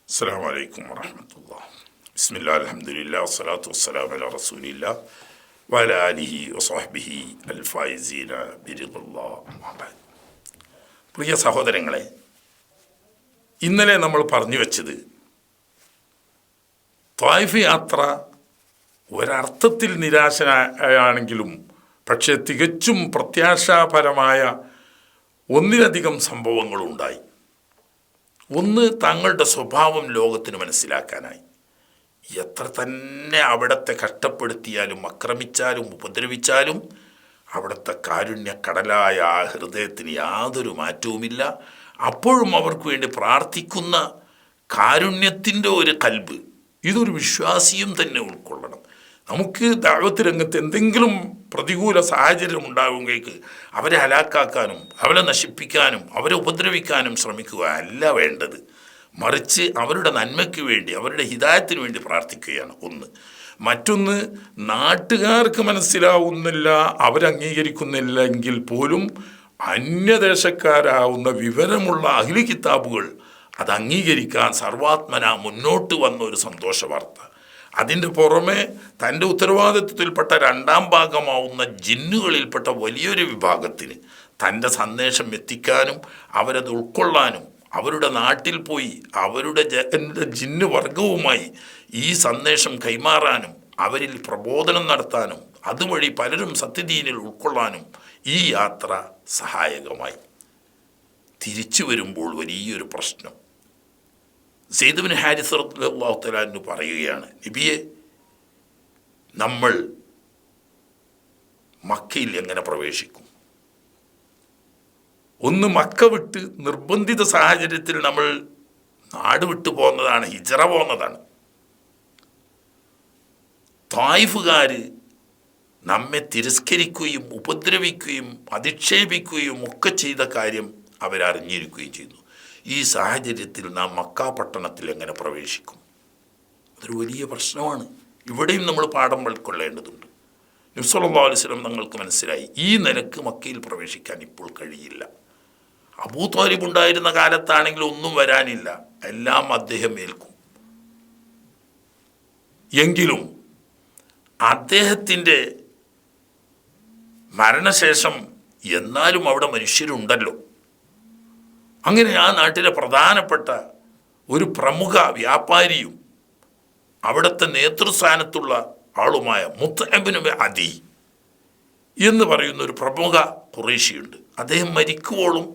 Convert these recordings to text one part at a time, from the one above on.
അസ്സലാമു അലൈക്കും വറഹ്മത്തുള്ളാഹി. ബിസ്മില്ലാഹി അൽഹംദുലില്ലാഹി വസ്സലാത്തു വസ്സലാമു അലാ റസൂലില്ലാഹി വഅലാ ആലിഹി വസ്വഹ്ബിഹി അൽ ഫായിസീന ബിറിദ്വാല്ലാഹി അമ്മാ ബഅദ്. പ്രിയ സഹോദരങ്ങളെ, ഇന്നലെ നമ്മൾ പറഞ്ഞു വെച്ചത് ത്വായിഫ് യാത്ര ഒരർത്ഥത്തിൽ നിരാശയാണെങ്കിലും പക്ഷേ തികച്ചും പ്രത്യാശാപരമായ ഒന്നിലധികം സംഭവങ്ങളുണ്ടായി. ഒന്ന്, തങ്ങളുടെ സ്വഭാവം ലോകത്തിന് മനസ്സിലാക്കാനായി. എത്ര തന്നെ അവിടത്തെ കഷ്ടപ്പെടുത്തിയാലും ആക്രമിച്ചാലും ഉപദ്രവിച്ചാലും അവിടുത്തെ കാരുണ്യ കടലായ ആ ഹൃദയത്തിന് യാതൊരു മാറ്റവുമില്ല. അപ്പോഴും അവർക്ക് വേണ്ടി പ്രാർത്ഥിക്കുന്ന കാരുണ്യത്തിൻ്റെ ഒരു കൽബ്, ഇതൊരു വിശ്വാസിയും തന്നെ ഉൾക്കൊള്ളണം. നമുക്ക് ദഅവത്ത് രംഗത്ത് എന്തെങ്കിലും പ്രതികൂല സാഹചര്യം ഉണ്ടാകുമ്പോഴേക്ക് അവരെ ഹലാക്കാക്കാനും അവരെ നശിപ്പിക്കാനും അവരെ ഉപദ്രവിക്കാനും ശ്രമിക്കുക അല്ല വേണ്ടത്. മറിച്ച് അവരുടെ നന്മയ്ക്ക് വേണ്ടി, അവരുടെ ഹിദായത്തിന് വേണ്ടി പ്രാർത്ഥിക്കുകയാണ് ഒന്ന്. മറ്റൊന്ന്, നാട്ടുകാർക്ക് മനസ്സിലാവുന്നില്ല, അവരംഗീകരിക്കുന്നില്ല എങ്കിൽ പോലും അന്യദേശക്കാരാവുന്ന വിവരമുള്ള അഹ്ലി കിതാബുകൾ അത് അംഗീകരിക്കാൻ സർവാത്മന മുന്നോട്ട് വന്ന ഒരു സന്തോഷ വാർത്ത. അതിൻ്റെ പുറമെ തൻ്റെ ഉത്തരവാദിത്വത്തിൽപ്പെട്ട രണ്ടാം ഭാഗമാവുന്ന ജിന്നുകളിൽപ്പെട്ട വലിയൊരു വിഭാഗത്തിന് തൻ്റെ സന്ദേശം എത്തിക്കാനും അവരത് ഉൾക്കൊള്ളാനും അവരുടെ നാട്ടിൽ പോയി അവരുടെ ജിന്ന് വർഗവുമായി ഈ സന്ദേശം കൈമാറാനും അവരിൽ പ്രബോധനം നടത്താനും അതുവഴി പലരും സത്യദീനിൽ ഉൾക്കൊള്ളാനും ഈ യാത്ര സഹായകമായി. തിരിച്ചു വരുമ്പോൾ വലിയൊരു പ്രശ്നം. സെയ്ദ് ബിൻ ഹാരിസ് റളിയല്ലാഹു തആല അൻഹു പറയുകയാണ്, നബിയെ, നമ്മൾ മക്കയിൽ എങ്ങനെ പ്രവേശിക്കും? ഒന്ന്, മക്ക വിട്ട് നിർബന്ധിത സാഹചര്യത്തിൽ നമ്മൾ നാട് വിട്ടു പോകുന്നതാണ്, ഹിജ്റ പോകുന്നതാണ്. ത്വായിഫുകാർ നമ്മെ തിരസ്കരിക്കുകയും ഉപദ്രവിക്കുകയും അധിക്ഷേപിക്കുകയും ഒക്കെ ചെയ്ത കാര്യം അവരറിഞ്ഞിരിക്കുകയും ചെയ്യുന്നു. ഈ സാഹചര്യത്തിൽ നാം മക്ക പട്ടണത്തിൽ എങ്ങനെ പ്രവേശിക്കും? അതൊരു വലിയ പ്രശ്നമാണ്. ഇവിടെയും നമ്മൾ പാഠം ഉൾക്കൊള്ളേണ്ടതുണ്ട്. നബി സല്ലല്ലാഹു അലൈഹി വസല്ലം തങ്ങൾക്ക് മനസ്സിലായി, ഈ നിലക്ക് മക്കയിൽ പ്രവേശിക്കാൻ ഇപ്പോൾ കഴിയില്ല. അബൂ ത്വാലിബ് ഉണ്ടായിരുന്ന കാലത്താണെങ്കിൽ ഒന്നും വരാനില്ല, എല്ലാം അദ്ദേഹം ഏൽക്കും. എങ്കിലും അദ്ദേഹത്തിൻ്റെ മരണശേഷം എന്നാലും അവിടെ മനുഷ്യരുണ്ടല്ലോ. അങ്ങനെ ആ നാട്ടിലെ പ്രധാനപ്പെട്ട ഒരു പ്രമുഖ വ്യാപാരിയും അവിടുത്തെ നേതൃസ്ഥാനത്തുള്ള ആളുമായ മുത്അബ് ഇബ്നു അദി എന്ന് പറയുന്ന ഒരു പ്രമുഖ ഖുറൈശിയുണ്ട്. അദ്ദേഹം മരിക്കുവോളും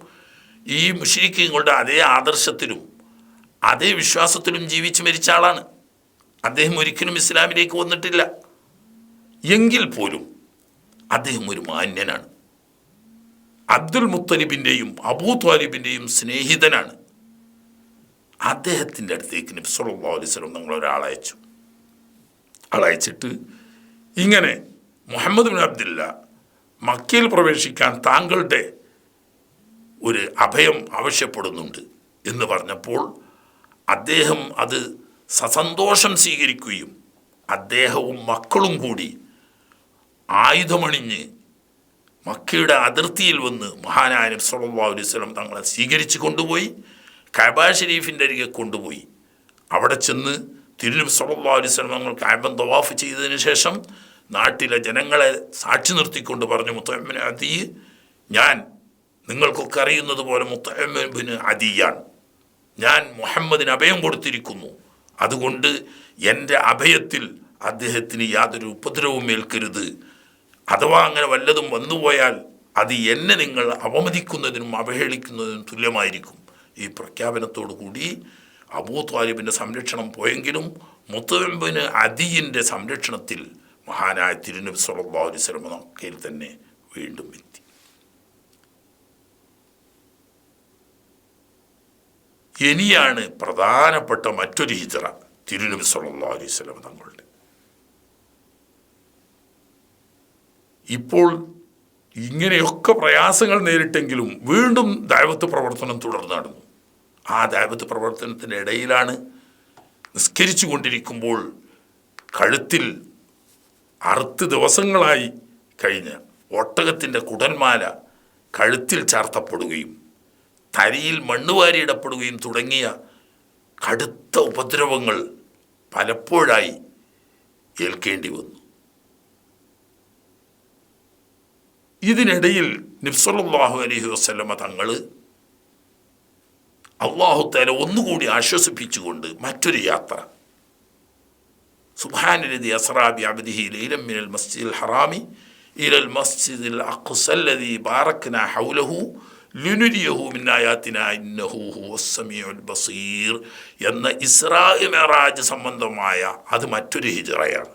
ഈ മുശ്രിക്കുകളുടെ അതേ ആദർശത്തിലും അതേ വിശ്വാസത്തിലും ജീവിച്ച് മരിച്ച ആളാണ്. അദ്ദേഹം ഒരിക്കലും ഇസ്ലാമിലേക്ക് വന്നിട്ടില്ല. എങ്കിൽ പോലും അദ്ദേഹം ഒരു മാന്യനാണ്. അബ്ദുൽ മുത്തലിബിൻ്റെയും അബൂ ത്വാലിബിൻ്റെയും സ്നേഹിതനാണ്. അദ്ദേഹത്തിൻ്റെ അടുത്തേക്ക് നബി സല്ലല്ലാഹു അലൈഹി വസല്ലം നമ്മൾ ഒരാളയച്ചു. ആളയച്ചിട്ട് ഇങ്ങനെ, മുഹമ്മദ് ബിൻ അബ്ദുല്ല, മക്കയിൽ പ്രവേശിക്കാൻ താങ്കളുടെ ഒരു അഭയം ആവശ്യപ്പെടുന്നുണ്ട് എന്ന് പറഞ്ഞപ്പോൾ അദ്ദേഹം അത് സസന്തോഷം സ്വീകരിക്കുകയും അദ്ദേഹവും മക്കളും കൂടി ആയുധമണിഞ്ഞ് മക്കയുടെ അതിർത്തിയിൽ വന്ന് മഹാനായ നബി സല്ലല്ലാഹു അലൈഹി വസല്ലം തങ്ങളെ സ്വീകരിച്ച് കൊണ്ടുപോയി കഅബ ഷരീഫിൻ്റെ അരികെ കൊണ്ടുപോയി. അവിടെ ചെന്ന് തിരുനബി സല്ലല്ലാഹു അലൈഹി വസല്ലം തങ്ങൾ കഅബ തവാഫ് ചെയ്തതിന് ശേഷം നാട്ടിലെ ജനങ്ങളെ സാക്ഷി നിർത്തിക്കൊണ്ട് പറഞ്ഞു, മുത്അബ് ഇബ്നു അദി, ഞാൻ നിങ്ങൾക്കൊക്കെ അറിയുന്നത് പോലെ മുത്അബ് ഇബ്നു അദിയാണ്. ഞാൻ മുഹമ്മദിന് അഭയം കൊടുത്തിരിക്കുന്നു. അതുകൊണ്ട് എൻ്റെ അഭയത്തിൽ അദ്ദേഹത്തിന് യാതൊരു ഉപദ്രവവും ഏൽക്കരുത്. അഥവാ അങ്ങനെ വല്ലതും വന്നുപോയാൽ അത് എന്നെ നിങ്ങൾ അവമതിക്കുന്നതിനും അവഹേളിക്കുന്നതിനും തുല്യമായിരിക്കും. ഈ പ്രഖ്യാപനത്തോടു കൂടി അബൂ ത്വാലിബിൻ്റെ സംരക്ഷണം പോയെങ്കിലും മുത്അബ് ഇബ്നു അദിയിൻ്റെ സംരക്ഷണത്തിൽ മഹാനായ തിരുനബി സല്ലല്ലാഹു അലൈഹി വസല്ലം മക്കയിൽ തന്നെ വീണ്ടും എത്തി. ഇനിയാണ് പ്രധാനപ്പെട്ട മറ്റൊരു ഹിജ്റ തിരുനബി സല്ലല്ലാഹു അലൈഹി വസല്ലം തങ്ങളുടെ. ഇപ്പോൾ ഇങ്ങനെയൊക്കെ പ്രയാസങ്ങൾ നേരിട്ടെങ്കിലും വീണ്ടും ദഅവത്ത് പ്രവർത്തനം തുടർന്നു നടന്നു. ആ ദഅവത്ത് പ്രവർത്തനത്തിൻ്റെ ഇടയിലാണ് നിസ്കരിച്ചു കൊണ്ടിരിക്കുമ്പോൾ കഴുത്തിൽ അറുത്ത് ദിവസങ്ങളായി കഴിഞ്ഞ ഒട്ടകത്തിൻ്റെ കുടൽമാല കഴുത്തിൽ ചാർത്തപ്പെടുകയും തരിയിൽ മണ്ണുവാരിയിടപ്പെടുകയും തുടങ്ങിയ കടുത്ത ഉപദ്രവങ്ങൾ പലപ്പോഴായി ഏൽക്കേണ്ടി വന്നു. ഇതിനിടയിൽ നബി സല്ലല്ലാഹു അലൈഹി വസല്ലമ തങ്ങൾ അല്ലാഹു തആല ഒന്നുകൂടി ആശ്വസിപ്പിച്ചുകൊണ്ട് മറ്റൊരു യാത്ര, സുബ്ഹാനല്ലദീ അസ്റാ ബിഅബ്ദിഹി ലൈലൻ മിനൽ മസ്ജിദിൽ ഹറാമി ഇലൽ മസ്ജിദിൽ അഖ്സല്ലദീ ബാറക്നാ ഹൗലഹു ലിനുരിയഹു മിൻ ആയാതിനാ ഇന്നഹു ഹുവസ് സമീഉൽ ബസീർ എന്ന ഇസ്രാ മിഅ്റാജ് സംബന്ധമായ അത് മറ്റൊരു ഹിജ്റയാണ്.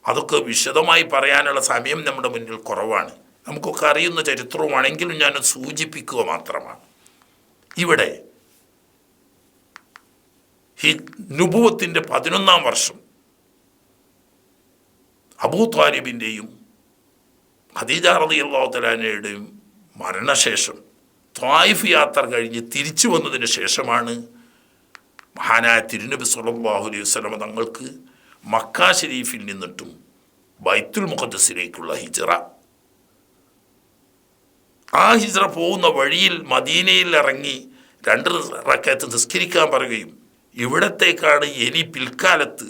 അതൊക്കെ വിശദമായി പറയാനുള്ള സമയം നമ്മുടെ മുന്നിൽ കുറവാണ്. നമുക്കൊക്കെ അറിയുന്ന ചരിത്രവുമാണെങ്കിലും ഞാൻ സൂചിപ്പിക്കുക മാത്രമാണ്. ഇവിടെ നുബുവത്തിൻ്റെ 11-ാം വർഷം അബൂ ത്വാലിബിൻ്റെയും ഖദീജ റളിയല്ലാഹു തആല അൻഹയുടെയും മരണശേഷം ത്വായിഫ് യാത്ര കഴിഞ്ഞ് തിരിച്ചു വന്നതിന് ശേഷമാണ് മഹാനായ തിരുനബി സല്ലല്ലാഹു അലൈഹി വസല്ലം തങ്ങൾക്ക് മക്ക ശരീഫിൽ നിന്നിട്ടും ബൈത്തുൽ മുഖദ്ദസിലേക്കുള്ള ഹിജ്റ. ആ ഹിജ്റ പോകുന്ന വഴിയിൽ മദീനയിൽ ഇറങ്ങി 2 റക്അത്ത് നിസ്കരിക്കാൻ പറയുകയും ഇവിടത്തേക്കാണ് ഇനി പിൽക്കാലത്ത്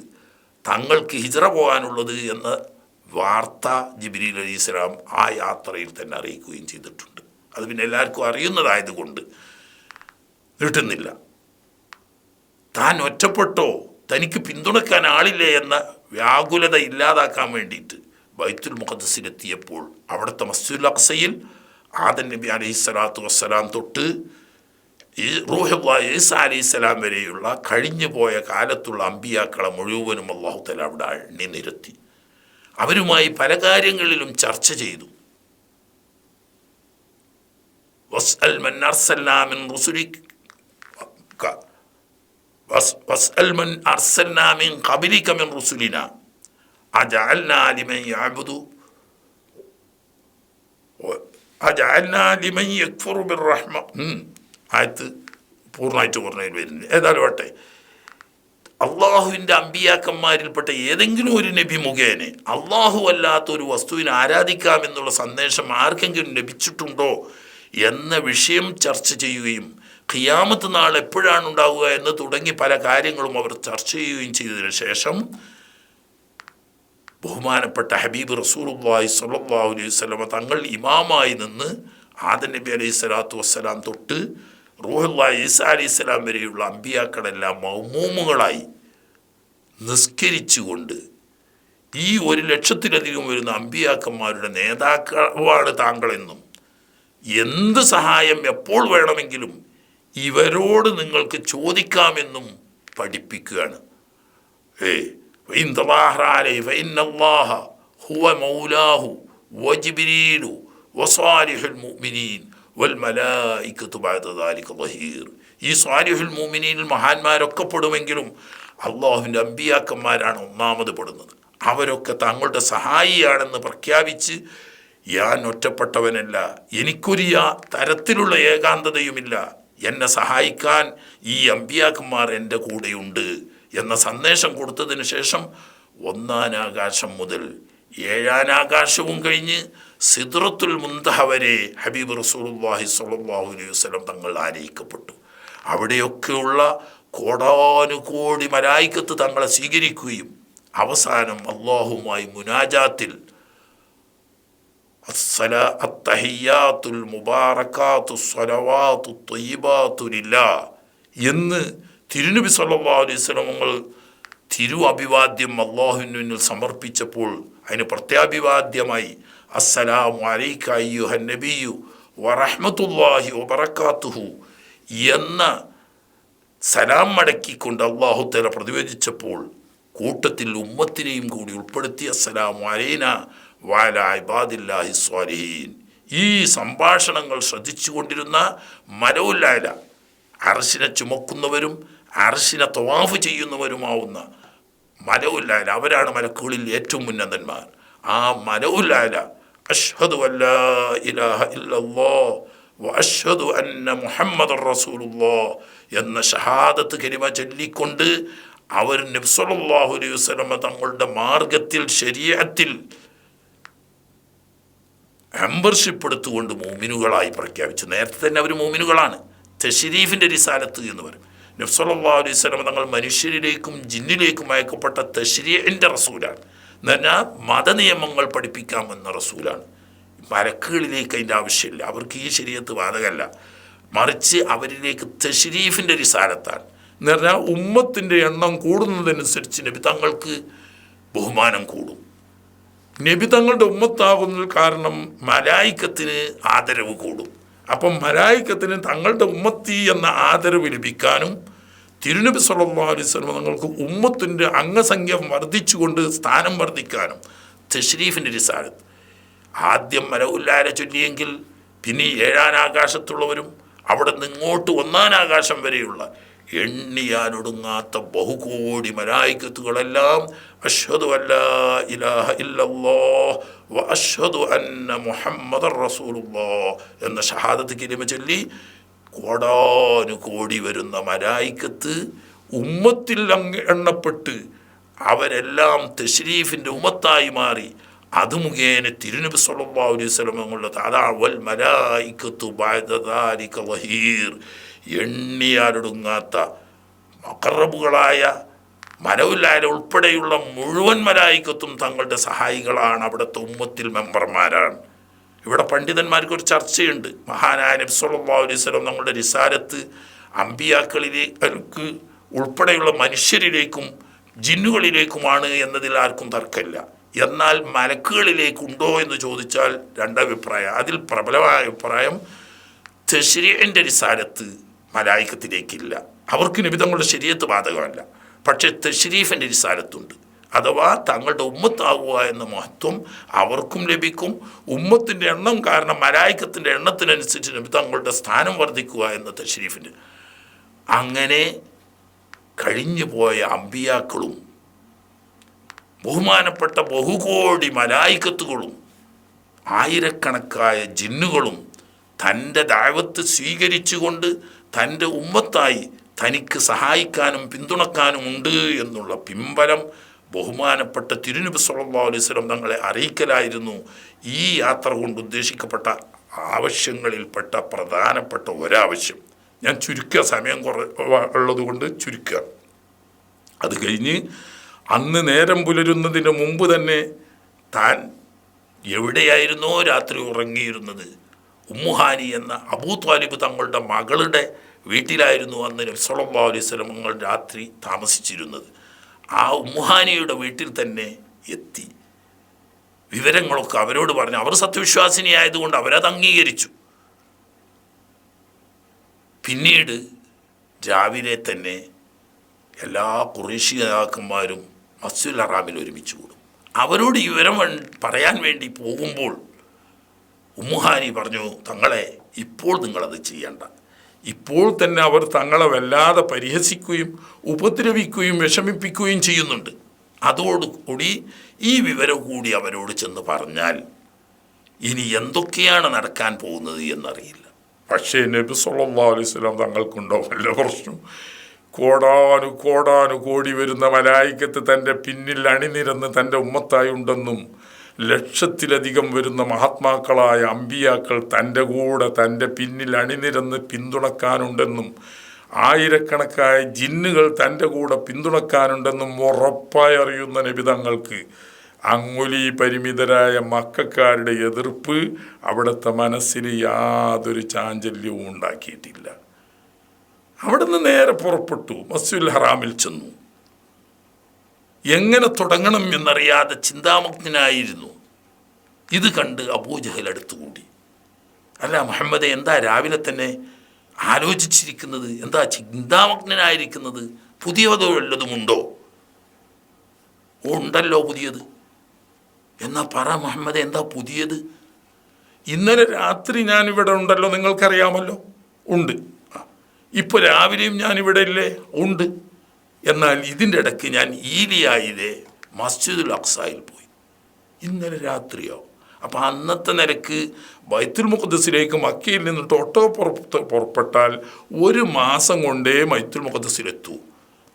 തങ്ങൾക്ക് ഹിജ്റ പോകാനുള്ളത് എന്ന വാർത്ത ജിബ്രീൽ അലൈഹിസ്സലാം ആ യാത്രയിൽ തന്നെ അറിയിക്കുകയും ചെയ്തിട്ടുണ്ട്. അത് പിന്നെ എല്ലാവർക്കും അറിയുന്നതായതുകൊണ്ട് നീട്ടുന്നില്ല. താൻ ഒറ്റപ്പെട്ടോ തനിക്ക് പിന്തുണക്കാൻ ആളില്ലേ എന്ന വ്യാകുലത ഇല്ലാതാക്കാൻ വേണ്ടിയിട്ട് ബൈത്തുൽ മുഖദ്ദസിലെത്തിയപ്പോൾ അവിടുത്തെ മസ്ജിദുൽ അഖ്സയിൽ ആദം നബി അലൈഹിസ്സലാത്തു വസ്സലാം തൊട്ട് ഈ റൂഹുല്ലാഹി ഈസാ അലൈഹിസ്സലാം വരെയുള്ള കഴിഞ്ഞു പോയ കാലത്തുള്ള അമ്പിയാക്കളെ മുഴുവനും അല്ലാഹു തആല അവിടെ അണിനിരത്തി അവരുമായി പല കാര്യങ്ങളിലും ചർച്ച ചെയ്തു. വസ്അൽ മൻ അർസൽനാ മിൻ റുസുലിക വസ്അൽ മൻ അർസൽനാ മിൻ ഖബലിക മിൻ റുസുലിനാ അജഅൽനാ ലിമൻ യഅബുദു അജഅൽനാ ലിമൻ യക്ഫുറു ബിർറഹ്മ ആയത്ത് പൂർണ്ണമായിട്ട് പറഞ്ഞതിൽ വരുന്നത്. ഏതായാലും വട്ടെ, അള്ളാഹുവിൻ്റെ അമ്പിയാക്കന്മാരിൽപ്പെട്ട ഏതെങ്കിലും ഒരു നബി മുഖേന അള്ളാഹു അല്ലാത്തൊരു വസ്തുവിനെ ആരാധിക്കാമെന്നുള്ള സന്ദേശം ആർക്കെങ്കിലും ലഭിച്ചിട്ടുണ്ടോ എന്ന വിഷയം ചർച്ച ചെയ്യുകയും ഖിയാമത്ത് നാൾ എപ്പോഴാണ് ഉണ്ടാവുക എന്ന് തുടങ്ങി പല കാര്യങ്ങളും അവർ ചർച്ച ചെയ്യുകയും ചെയ്തതിനു ശേഷം ബഹുമാനപ്പെട്ട ഹബീബ് റസൂലുള്ളാഹി സ്വല്ലല്ലാഹു അലൈഹി വസല്ലം തങ്ങൾ ഇമാമായി നിന്ന് ആദം നബി അലൈഹി സ്വലാത്തു വസ്സലാം തൊട്ട് റൂഹുല്ലാഹി ഈസാ അലൈഹിസ്സലാം വരെയുള്ള അമ്പിയാക്കളെല്ലാം മൗമൂമുകളായി നിസ്കരിച്ചുകൊണ്ട് ഈ 1,00,000-ലധികം വരുന്ന അമ്പിയാക്കന്മാരുടെ നേതാക്കളാണ് താങ്കളെന്നും എന്ത് സഹായം എപ്പോൾ വേണമെങ്കിലും ഇവരോട് നിങ്ങൾക്ക് ചോദിക്കാമെന്നും പഠിപ്പിക്കുകയാണ്. ഹുവ മൗലാഹു വജിബ്രീലു വസാലിഹുൽ മുഅ്മിനീൻ വൽമലായികതു ബഅദ ദാലിക ദഹീർ. ഈ സാലിഹുൽ മുഅ്മിനീനിൽ മഹാന്മാരൊക്കെ പെടുമെങ്കിലും അള്ളാഹുവിൻ്റെ അമ്പിയാക്കന്മാരാണ് ഒന്നാമത് പെടുന്നത്. അവരൊക്കെ തങ്ങളുടെ സഹായിയാണെന്ന് പ്രഖ്യാപിച്ച് ഞാൻ ഒറ്റപ്പെട്ടവനല്ല, എനിക്കൊരു തരത്തിലുള്ള ഏകാന്തതയുമില്ല, എന്നെ സഹായിക്കാൻ ഈ അമ്പിയാക്കന്മാർ എൻ്റെ കൂടെയുണ്ട് എന്ന സന്ദേശം കൊടുത്തതിന് ശേഷം 1-ാം ആകാശം മുതൽ 7-ാം ആകാശവും കഴിഞ്ഞ് സിദ്റത്തുൽ മുൻതഹ വരെ ഹബീബ് റസൂലുള്ളാഹി സ്വല്ലല്ലാഹു അലൈഹി വസല്ലം തങ്ങൾ ആനയിക്കപ്പെട്ടു. അവിടെയൊക്കെയുള്ള കോടാനുകോടി മലായികത്ത് തങ്ങളെ സ്വീകരിക്കുകയും അവസാനം അള്ളാഹുമായി മുനാജാത്തിൽ അത്തഹിയ്യാത്തുൽ മുബാറകാത്തു സ്വലവാത്തു ത്വയ്യിബാത്തു ലില്ലാഹ് എന്ന് തിരുനബി സല്ലല്ലാഹു അലൈഹി വസല്ലം തങ്ങൾ തിരു അഭിവാദ്യം അള്ളാഹുവിന് മുന്നിൽ സമർപ്പിച്ചപ്പോൾ അതിന് പ്രത്യാഭിവാദ്യമായി അസ്സലാമു അലൈക അയ്യുഹൻ നബിയ്യു വറഹ്മത്തുള്ളാഹി വബറകാതുഹു എന്ന സലാം മടക്കിക്കൊണ്ട് അല്ലാഹു തആല പ്രതിവചിച്ചപ്പോൾ കൂട്ടത്തിൽ ഉമ്മത്തിനെയും കൂടി ഉൾപ്പെടുത്തി അസ്സലാമു അലൈനാ വഅലാ ഇബാദില്ലാഹി സ്വാലിഹീൻ. ഈ സംഭാഷണങ്ങൾ ശ്രദ്ധിച്ചുകൊണ്ടിരുന്ന മലഉൽ അഅല, അർശിനെ ചുമക്കുന്നവരും അർശിനെ തവാഫ് ചെയ്യുന്നവരുമാവുന്ന മലഉൽ അഅല, അവരാണ് മലക്കുകളിൽ ഏറ്റവും ഉന്നതന്മാർ. ആ മലഉൽ അഅല അഷ്ഹദു അല്ലാ ഇലാഹ ഇല്ലല്ലാഹ് വഅഷ്ഹദു അന്ന മുഹമ്മദർ റസൂലുള്ളാഹ് എന്ന ഷഹാദത്ത് കലിമ ചൊല്ലിക്കൊണ്ട് അവർ നബി സല്ലല്ലാഹു അലൈഹി വസല്ലം തങ്ങളുടെ മാർഗത്തിൽ ശരീഅത്തിൽ മെമ്പർഷിപ്പ് എടുത്തുകൊണ്ട് മോമിനുകളായി പ്രഖ്യാപിച്ചു. നേരത്തെ തന്നെ അവർ മോമിനുകളാണ്. തശ്രീഫിൻ്റെ റിസാലത്ത് എന്ന് പറയും. നബി സല്ലല്ലാഹു അലൈഹി വസല്ലം തങ്ങൾ മനുഷ്യരിലേക്കും ജിന്നിലേക്കും അയക്കപ്പെട്ട തശ്രീഇന്റെ റസൂലാണ്. എന്ന് പറഞ്ഞാൽ മതനിയമങ്ങൾ പഠിപ്പിക്കാമെന്ന റസൂലാണ്. മലക്കുകളിലേക്ക് അതിൻ്റെ ആവശ്യമില്ല, അവർക്ക് ഈ ശരീഅത്ത് ബാധകമല്ല. മറിച്ച് അവരിലേക്ക് തശ്രീഫിൻ്റെ റിസാലത്താണ്. എന്ന് പറഞ്ഞാൽ ഉമ്മത്തിൻ്റെ എണ്ണം കൂടുന്നതനുസരിച്ച് നബി തങ്ങൾക്ക് ബഹുമാനം കൂടും. നബി തങ്ങളുടെ ഉമ്മത്താകുന്നതിൽ കാരണം മലായിക്കത്തിന് ആദരവ് കൂടും. അപ്പം മലായിക്കത്തിന് തങ്ങളുടെ ഉമ്മത്തി എന്ന ആദരവ് ലഭിക്കാനും തിരുനബി സല്ലല്ലാഹു അലൈഹി വസല്ലം തങ്ങൾക്ക് ഉമ്മത്തിൻ്റെ അംഗസംഖ്യ വർദ്ധിച്ചുകൊണ്ട് സ്ഥാനം വർദ്ധിക്കാനും തശ്രീഫിൻ്റെ റിസാലത്ത്. ആദ്യം മലഉല്ലാല ചൊല്ലിയെങ്കിൽ പിന്നെ 7-ാം ആകാശത്തുള്ളവരും അവിടെ നിന്ന് ഇങ്ങോട്ട് 1-ാം ആകാശം വരെയുള്ള എണ്ണിയാലൊടുങ്ങാത്ത ബഹുകോടി മലായിക്കത്തുകളെല്ലാം അഷ്ഹദു അല്ലാ ഇലാഹ ഇല്ലല്ലാഹ് വ അഷ്ഹദു അന്ന മുഹമ്മദർ റസൂലുള്ളാഹ് എന്ന ഷഹാദത്ത് കലിമ ചൊല്ലി കോടാനുകോടി വരുന്ന മലായിക്കത്ത് ഉമ്മത്തിൽ എണ്ണപ്പെട്ട് അവരെല്ലാം തശ്രീഫിൻ്റെ ഉമ്മത്തായി മാറി. അത് മുഖേന തിരുനബി സല്ലല്ലാഹു അലൈഹി വസല്ലം തങ്ങളുടെ അതാ വൽ മലായിക്കത്തു ബഅദ ദാലിക വഹീർ, എണ്ണിയാലൊടുങ്ങാത്ത മുഖറബുകളായ മലഉല്ലാല ഉൾപ്പെടെയുള്ള മുഴുവൻ മലായിക്കത്തും തങ്ങളുടെ സഹായികളാണ്, അവിടുത്തെ ഉമ്മത്തിൽ മെമ്പർമാരാണ്. ഇവിടെ പണ്ഡിതന്മാർക്കൊരു ചർച്ചയുണ്ട്. മഹാനായ നബി സല്ലല്ലാഹു അലൈഹി വസല്ലം തങ്ങളുടെ റിസാലത്ത് അമ്പിയാക്കളിലേക്ക് ഉൾപ്പെടെയുള്ള മനുഷ്യരിലേക്കും ജിന്നുകളിലേക്കുമാണ് എന്നതിൽ ആർക്കും തർക്കമില്ല. എന്നാൽ മലക്കുകളിലേക്കുണ്ടോ എന്ന് ചോദിച്ചാൽ രണ്ടഭിപ്രായം. അതിൽ പ്രബലമായ അഭിപ്രായം തശ്രീഇന്റെ റിസാലത്ത് മലായിക്കത്തിലേക്കില്ല, അവർക്ക് നബി തങ്ങളുടെ ശരീഅത്ത് ബാധകമല്ല. പക്ഷേ തശ്രീഫിൻ്റെ റിസാലത്തുണ്ട്. അഥവാ തങ്ങളുടെ ഉമ്മത്താവുക എന്ന മഹത്വം അവർക്കും ലഭിക്കും. ഉമ്മത്തിൻ്റെ എണ്ണം കാരണം മലായിക്കത്തിൻ്റെ എണ്ണത്തിനനുസരിച്ച് നബി തങ്ങളുടെ സ്ഥാനം വർദ്ധിക്കുക എന്ന തശ്രീഫിൻ്റെ. അങ്ങനെ കഴിഞ്ഞു പോയ അമ്പിയാക്കളും ബഹുമാനപ്പെട്ട ബഹുകോടി മലായിക്കത്തുകളും ആയിരക്കണക്കായ ജിന്നുകളും തൻ്റെ ദഅവത്ത് സ്വീകരിച്ചുകൊണ്ട് തൻ്റെ ഉമ്മത്തായി തനിക്ക് സഹായിക്കാനും പിന്തുണക്കാനും ഉണ്ട് എന്നുള്ള പിമ്പലം ബഹുമാനപ്പെട്ട തിരുനബി സല്ലല്ലാഹു അലൈഹി വസല്ലം തങ്ങളെ അറിയിക്കലായിരുന്നു ഈ യാത്ര കൊണ്ട് ഉദ്ദേശിക്കപ്പെട്ട ആവശ്യങ്ങളിൽപ്പെട്ട പ്രധാനപ്പെട്ട ഒരാവശ്യം. ഞാൻ ചുരുക്കുക, സമയം ഉള്ളതുകൊണ്ട് ചുരുക്കുക. അത് കഴിഞ്ഞ് അന്ന് നേരം പുലരുന്നതിന് മുമ്പ് തന്നെ താൻ എവിടെയായിരുന്നോ രാത്രി ഉറങ്ങിയിരുന്നത്, ഉമ്മുഹാനി എന്ന അബൂ ത്വാലിബ് തങ്ങളുടെ മകളുടെ വീട്ടിലായിരുന്നു അന്ന് നബി സല്ലല്ലാഹു അലൈഹി വസല്ലം തങ്ങൾ രാത്രി താമസിച്ചിരുന്നത്. ആ ഉമ്മുഹാനിയുടെ വീട്ടിൽ തന്നെ എത്തി വിവരങ്ങളൊക്കെ അവരോട് പറഞ്ഞു. അവർ സത്യവിശ്വാസിനിയായതുകൊണ്ട് അവരത് അംഗീകരിച്ചു. പിന്നീട് രാവിലെ തന്നെ എല്ലാ ഖുറൈശി നേതാക്കന്മാരും മസ്ജിദുൽ ഹറാമിൽ ഒരുമിച്ച് കൂടും. അവരോട് ഈ വിവരം പറയാൻ വേണ്ടി പോകുമ്പോൾ ഉമ്മുഹാനി പറഞ്ഞു, തങ്ങളെ ഇപ്പോൾ നിങ്ങളത് ചെയ്യണ്ട. ഇപ്പോൾ തന്നെ അവർ തങ്ങളെ വല്ലാതെ പരിഹസിക്കുകയും ഉപദ്രവിക്കുകയും വിഷമിപ്പിക്കുകയും ചെയ്യുന്നുണ്ട്. അതോടുകൂടി ഈ വിവരം കൂടി അവരോട് ചെന്ന് പറഞ്ഞാൽ ഇനി എന്തൊക്കെയാണ് നടക്കാൻ പോകുന്നത് എന്നറിയില്ല. പക്ഷേ നബി സല്ലല്ലാഹു അലൈഹി വസല്ലം തങ്ങൾക്കുണ്ടോ വല്ല പ്രശ്നം? കോടാനു കോടി വരുന്ന മലായിക്കത്ത് തൻ്റെ പിന്നിൽ അണിനിരന്ന് തൻ്റെ ഉമ്മത്തായി ഉണ്ടെന്നും ലക്ഷത്തിലധികം വരുന്ന മഹാത്മാക്കളായ അമ്പിയാക്കൾ തൻ്റെ കൂടെ തൻ്റെ പിന്നിൽ അണിനിരന്ന് പിന്തുണക്കാനുണ്ടെന്നും ആയിരക്കണക്കായ ജിന്നുകൾ തൻ്റെ കൂടെ പിന്തുണക്കാനുണ്ടെന്നും ഉറപ്പായി അറിയുന്ന നബി തങ്ങൾക്ക് അങ്കുലി പരിമിതരായ മക്കക്കാരുടെ എതിർപ്പ് അവിടുത്തെ മനസ്സിൽ യാതൊരു ചാഞ്ചല്യവും ഉണ്ടാക്കിയിട്ടില്ല. അവിടുന്ന് നേരെ പുറപ്പെട്ടു, മസ്ജിദുൽ ഹറാമിൽ ചെന്നു. എങ്ങനെ തുടങ്ങണം എന്നറിയാതെ ചിന്താമഗ്നായിരുന്നു. ഇത് കണ്ട് അബൂജഹൽ അടുത്തുകൂടി. അല്ല മുഹമ്മദെ, എന്താ രാവിലെ തന്നെ ആലോചിച്ചിരിക്കുന്നത്? എന്താ ചിന്താമഗ്നായിരിക്കുന്നത്? പുതിയതോ വല്ലതുമുണ്ടോ? ഉണ്ടല്ലോ പുതിയത്. എന്നാ പറ മുഹമ്മദെ, എന്താ പുതിയത്? ഇന്നലെ രാത്രി ഞാനിവിടെ ഉണ്ടല്ലോ, നിങ്ങൾക്കറിയാമല്ലോ. ഉണ്ട്. ഇപ്പോൾ രാവിലെയും ഞാനിവിടെ ഇല്ലേ? ഉണ്ട്. എന്നാൽ ഇതിൻ്റെ ഇടയ്ക്ക് ഞാൻ ഈലിയായിലെ മസ്ജിദുൽ അഖ്സായിൽ പോയി. ഇന്നലെ രാത്രിയോ? അപ്പം അന്നത്തെ നിലക്ക് ബൈത്തുൽ മുഖദ്ദസിലേക്ക് മക്കയിൽ നിന്നിട്ട് പുറപ്പെട്ടാൽ 1 മാസം കൊണ്ടേ ബൈത്തുൽ മുഖദ്ദസിലെത്തൂ.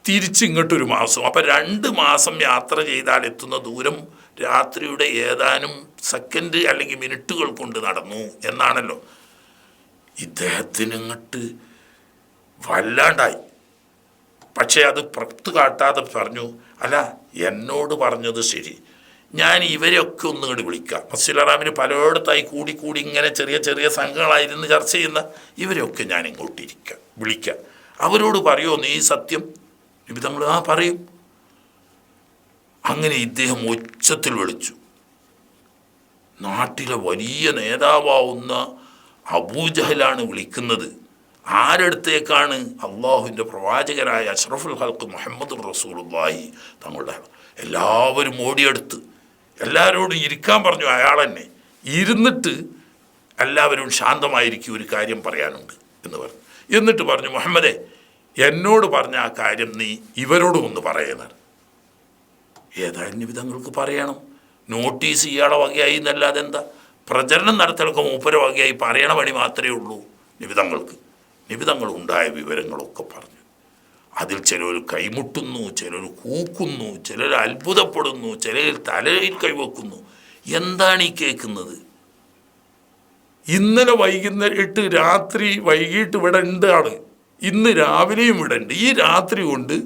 തിരിച്ചിങ്ങോട്ടൊരു മാസം. അപ്പം 2 മാസം യാത്ര ചെയ്താൽ എത്തുന്ന ദൂരം രാത്രിയുടെ ഏതാനും സെക്കൻഡ് അല്ലെങ്കിൽ മിനിറ്റുകൾ കൊണ്ട് നടന്നു എന്നാണല്ലോ. ഇദ്ദേഹത്തിന് ഇങ്ങോട്ട് വല്ലാണ്ടായി. പക്ഷേ അത് പുറത്ത് കാട്ടാതെ പറഞ്ഞു, അല്ല എന്നോട് പറഞ്ഞത് ശരി, ഞാൻ ഇവരെയൊക്കെ ഒന്നുകൂടി വിളിക്കാം. മസ്ജിദുൽ ഹറാമിന് പലയിടത്തായി കൂടി കൂടി ഇങ്ങനെ ചെറിയ ചെറിയ സംഘങ്ങളായിരുന്നു ചർച്ച ചെയ്യുന്ന ഇവരെയൊക്കെ ഞാൻ ഇങ്ങോട്ടിരിക്കാം, വിളിക്കാം. അവരോട് പറയുമോ നീ സത്യം? നബി തങ്ങൾ ആ പറയും. അങ്ങനെ ഇദ്ദേഹം ഉച്ചത്തിൽ വിളിച്ചു. നാട്ടിലെ വലിയ നേതാവാവുന്ന അബൂജഹലാണ് വിളിക്കുന്നത്. ആരടുത്തേക്കാണ്? അള്ളാഹുവിൻ്റെ പ്രവാചകരായ അഷ്റഫുൽ ഖൽഖ് മുഹമ്മദ് റസൂലുള്ളാഹി തങ്ങളുടെ. എല്ലാവരും ഓടിയെടുത്ത് എല്ലാവരോടും ഇരിക്കാൻ പറഞ്ഞു. അയാൾ തന്നെ ഇരുന്നിട്ട് എല്ലാവരും ശാന്തമായിരിക്കും, ഒരു കാര്യം പറയാനുണ്ട് എന്ന് പറഞ്ഞു. എന്നിട്ട് പറഞ്ഞു, മുഹമ്മദേ എന്നോട് പറഞ്ഞ ആ കാര്യം നീ ഇവരോടും ഒന്ന് പറയുന്നത്. ഏതായാലും നബി തങ്ങൾക്ക് പറയണം. നോട്ടീസ് ഇയാളെ വകയായി എന്നല്ലാതെ എന്താ, പ്രചരണം നടത്തലൊക്കെ മൂപ്പര വകയായി പറയണ പണി മാത്രമേ ഉള്ളൂ നബി തങ്ങൾക്ക്. നബി തങ്ങൾ ഉണ്ടായ വിവരങ്ങളൊക്കെ പറഞ്ഞു. അതിൽ ചിലർ കൈമുട്ടുന്നു, ചിലർ കൂക്കുന്നു, ചിലർ അത്ഭുതപ്പെടുന്നു, ചിലർ തലയിൽ കൈവെക്കുന്നു. എന്താണ് ഈ കേൾക്കുന്നത്? ഇന്നലെ വൈകുന്നേരം രാത്രി വൈകിട്ട് ഇവിടെ ഉണ്ട് ആള്, ഇന്ന് രാവിലെയും ഇവിടെ ഉണ്ട്. ഈ രാത്രി കൊണ്ട്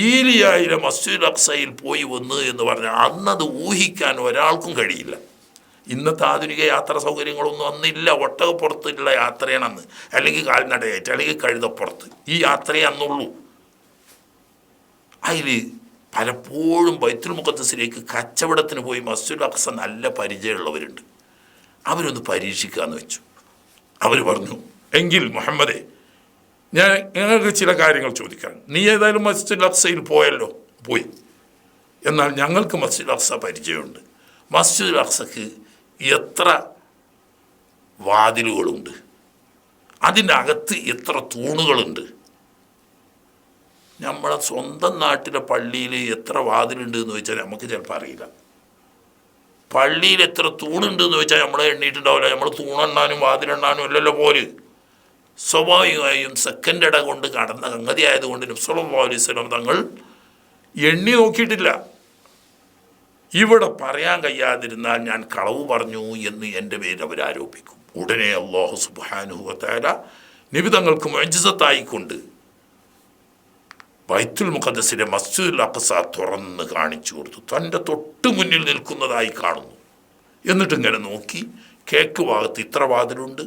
ഈലിയായിലെ മസ്ജിദുൽ അഖ്സയിൽ പോയി വന്നു എന്ന് പറഞ്ഞാൽ അന്നത് ഊഹിക്കാൻ ഒരാൾക്കും കഴിയില്ല. ഇന്നത്തെ ആധുനിക യാത്രാ സൗകര്യങ്ങളൊന്നും അന്നില്ല. ഒട്ടകപ്പുറത്തുള്ള യാത്രയാണ് അന്ന്, അല്ലെങ്കിൽ കാൽനടയായിട്ട്, അല്ലെങ്കിൽ കഴുതപ്പുറത്ത്. ഈ യാത്രയെ അന്നുള്ളൂ. അതിൽ പലപ്പോഴും ബൈത്തുൽ മുഖദ്ദസിലേക്ക് കച്ചവടത്തിന് പോയി മസ്ജിദുൽ അഖ്സ നല്ല പരിചയമുള്ളവരുണ്ട്. അവരൊന്ന് പരീക്ഷിക്കാമെന്ന് വെച്ചു. അവർ പറഞ്ഞു, എങ്കിൽ മുഹമ്മദേ ഞങ്ങൾക്ക് ചില കാര്യങ്ങൾ ചോദിക്കാൻ. നീ ഏതായാലും മസ്ജിദുൽ അഖ്സയിൽ പോയല്ലോ, പോയി. എന്നാൽ ഞങ്ങൾക്ക് മസ്ജിദുൽ അഖ്സ പരിചയമുണ്ട്. മസ്ജിദുൽ അഖ്സക്ക് എത്ര വാതിലുകളുണ്ട്, അതിൻ്റെ അകത്ത് എത്ര തൂണുകളുണ്ട്? നമ്മളെ സ്വന്തം നാട്ടിലെ പള്ളിയിൽ എത്ര വാതിലുണ്ട് എന്ന് ചോദിച്ചാൽ നമുക്ക് ചിലപ്പോൾ അറിയില്ല. പള്ളിയിൽ എത്ര തൂണുണ്ട് എന്ന് ചോദിച്ചാൽ നമ്മളെ എണ്ണീട്ടുണ്ടാവില്ല. നമ്മൾ തൂണെണ്ണാനും വാതിലെണ്ണാനും അല്ലല്ലോ പോലെ. സ്വാഭാവികമായും സെക്കൻഡ് ഇട കൊണ്ട് കടന്ന സംഗതി ആയതുകൊണ്ട് നബി സല്ലല്ലാഹു അലൈഹി വസല്ലം തങ്ങൾ എണ്ണി നോക്കിയിട്ടില്ല. ഇവിടെ പറയാൻ കഴിയാതിരുന്നാൽ ഞാൻ കളവ് പറഞ്ഞു എന്ന് എൻ്റെ പേര് അവരാരോപിക്കും. ഉടനെ അല്ലാഹു സുബ്ഹാനഹു വ തആല നബി തങ്ങൾക്ക് മുഅ്ജിസത്തായിക്കൊണ്ട് ബൈത്തുൽ മുഖദ്ദസിലെ മസ്ജിദുൽ അഖ്സ തുറന്ന് കാണിച്ചു കൊടുത്തു. തൻ്റെ തൊട്ട് മുന്നിൽ നിൽക്കുന്നതായി കാണുന്നു. എന്നിട്ട് ഇങ്ങനെ നോക്കി, കിഴക്ക് ഭാഗത്ത് ഇത്ര വാതിലുണ്ട്,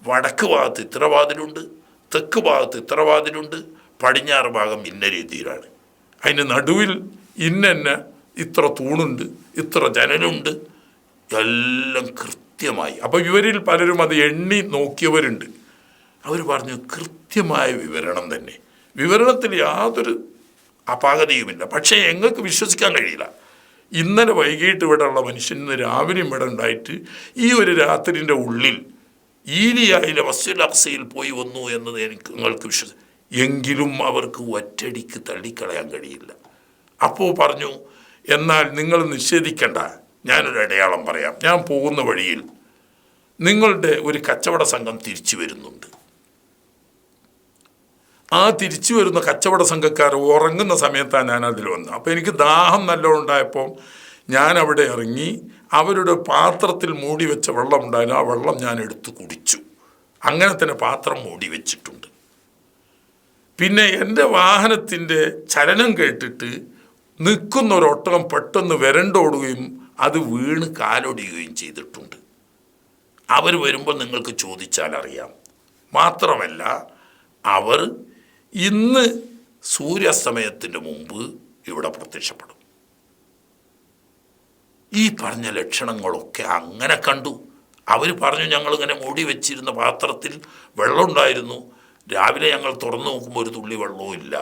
വടക്ക് ഭാഗത്ത് ഇത്ര വാതിലുണ്ട്, തെക്ക് ഭാഗത്ത് ഇത്ര വാതിലുണ്ട്, പടിഞ്ഞാറ് ഭാഗം ഇന്ന രീതിയിലാണ്, അതിന് നടുവിൽ ഇന്ന ഇത്ര തൂണുണ്ട്, ഇത്ര ജനലുണ്ട്, എല്ലാം കൃത്യമായി. അപ്പോൾ ഇവരിൽ പലരും അത് എണ്ണി നോക്കിയവരുണ്ട്. അവർ പറഞ്ഞു കൃത്യമായ വിവരണം തന്നെ, വിവരണത്തിൽ യാതൊരു അപാകതയുമില്ല. പക്ഷേ ഞങ്ങൾക്ക് വിശ്വസിക്കാൻ കഴിയില്ല. ഇന്നലെ വൈകിട്ട് ഇവിടെ ഉള്ള മനുഷ്യൻ ഇന്ന് രാവിലെയും ഇവിടെ ഉണ്ടായിട്ട് ഈ ഒരു രാത്രിൻ്റെ ഉള്ളിൽ ഈലിയായിലെ മസ്ജിദുൽ അഖ്സയിൽ പോയി വന്നു എന്നത് നിങ്ങൾക്ക് എങ്കിലും അവർക്ക് ഒറ്റടിക്ക് തള്ളിക്കളയാൻ കഴിയില്ല. അപ്പോൾ പറഞ്ഞു, എന്നാൽ നിങ്ങൾ നിഷേധിക്കേണ്ട, ഞാനൊരു അടയാളം പറയാം. ഞാൻ പോകുന്ന വഴിയിൽ നിങ്ങളുടെ ഒരു കച്ചവട സംഘം തിരിച്ചു വരുന്നുണ്ട്. ആ തിരിച്ചു വരുന്ന കച്ചവട സംഘക്കാർ ഉറങ്ങുന്ന സമയത്താണ് ഞാൻ അതിൽ വന്നത്. അപ്പോൾ എനിക്ക് ദാഹം നല്ലോണം ഉണ്ടായപ്പോൾ ഞാൻ അവിടെ ഇറങ്ങി അവരുടെ പാത്രത്തിൽ മൂടി വെച്ച വെള്ളം ഉണ്ടായിരുന്നു. ആ വെള്ളം ഞാൻ എടുത്ത് കുടിച്ചു. അങ്ങനെ തന്നെ പാത്രം മൂടി വെച്ചിട്ടുണ്ട്. പിന്നെ എൻ്റെ വാഹനത്തിൻ്റെ ചലനം കേട്ടിട്ട് നിൽക്കുന്ന ഒരു ഒട്ടകം പെട്ടെന്ന് വരണ്ടോടുകയും അത് വീണ് കാലൊടിയുകയും ചെയ്തിട്ടുണ്ട്. അവർ വരുമ്പോൾ നിങ്ങൾക്ക് ചോദിച്ചാൽ അറിയാം. മാത്രമല്ല അവർ ഇന്ന് സൂര്യാസ്തമയത്തിന് മുമ്പ് ഇവിടെ പ്രത്യക്ഷപ്പെടും. ഈ പറഞ്ഞ ലക്ഷണങ്ങളൊക്കെ അങ്ങനെ കണ്ടു. അവർ പറഞ്ഞു, ഞങ്ങളിങ്ങനെ മൂടി വെച്ചിരുന്ന പാത്രത്തിൽ വെള്ളം ഉണ്ടായിരുന്നു, രാവിലെ ഞങ്ങൾ തുറന്നു നോക്കുമ്പോൾ ഒരു തുള്ളി വെള്ളവും ഇല്ല.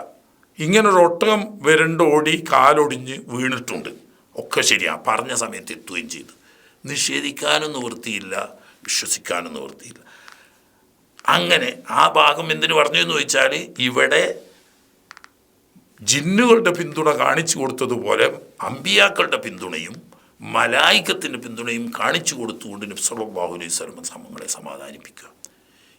ഇങ്ങനൊരു ഒട്ടകം വരണ്ടോടി കാലൊടിഞ്ഞ് വീണിട്ടുണ്ട്. ഒക്കെ ശരിയാ, പറഞ്ഞ സമയത്ത് എത്തുകയും ചെയ്തു. നിഷേധിക്കാനും നിവൃത്തിയില്ല, വിശ്വസിക്കാനും നിവൃത്തിയില്ല. അങ്ങനെ ആ ഭാഗം എന്തിനു പറഞ്ഞു എന്ന് ചോദിച്ചാൽ, ഇവിടെ ജിന്നുകളുടെ പിന്തുണ കാണിച്ചു കൊടുത്തതുപോലെ അമ്പിയാക്കളുടെ പിന്തുണയും മലായികത്തിൻ്റെ പിന്തുണയും കാണിച്ചു കൊടുത്തുകൊണ്ട് നബി സല്ലല്ലാഹു അലൈഹി വസല്ലം സമങ്ങളെ സമാധാനിപ്പിക്കുക.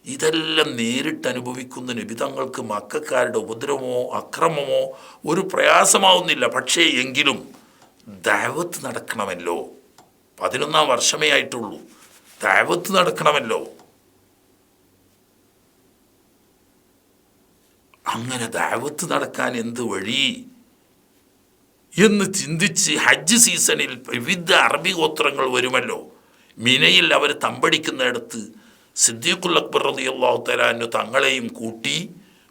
ഇതെല്ലാം നേരിട്ട് അനുഭവിക്കുന്ന നബി തങ്ങൾക്ക് മക്കക്കാരുടെ ഉപദ്രവമോ അക്രമമോ ഒരു പ്രയാസമാവുന്നില്ല. പക്ഷേ എങ്കിലും ദഅവത്ത് നടക്കണമല്ലോ. 11ാം വർഷമേ ആയിട്ടുള്ളൂ. ദഅവത്ത് നടക്കണമല്ലോ. അങ്ങനെ ദഅവത്ത് നടക്കാൻ എന്ത് വഴി എന്ന് ചിന്തിച്ച് ഹജ്ജ് സീസണിൽ വിവിധ അറബി ഗോത്രങ്ങൾ വരുമല്ലോ. മിനയിൽ അവർ തമ്പടിക്കുന്നിടത്ത് സിദ്ദീഖുൽ അക്ബർ റളിയല്ലാഹു തആല അൻഹു തങ്ങളെയും കൂട്ടി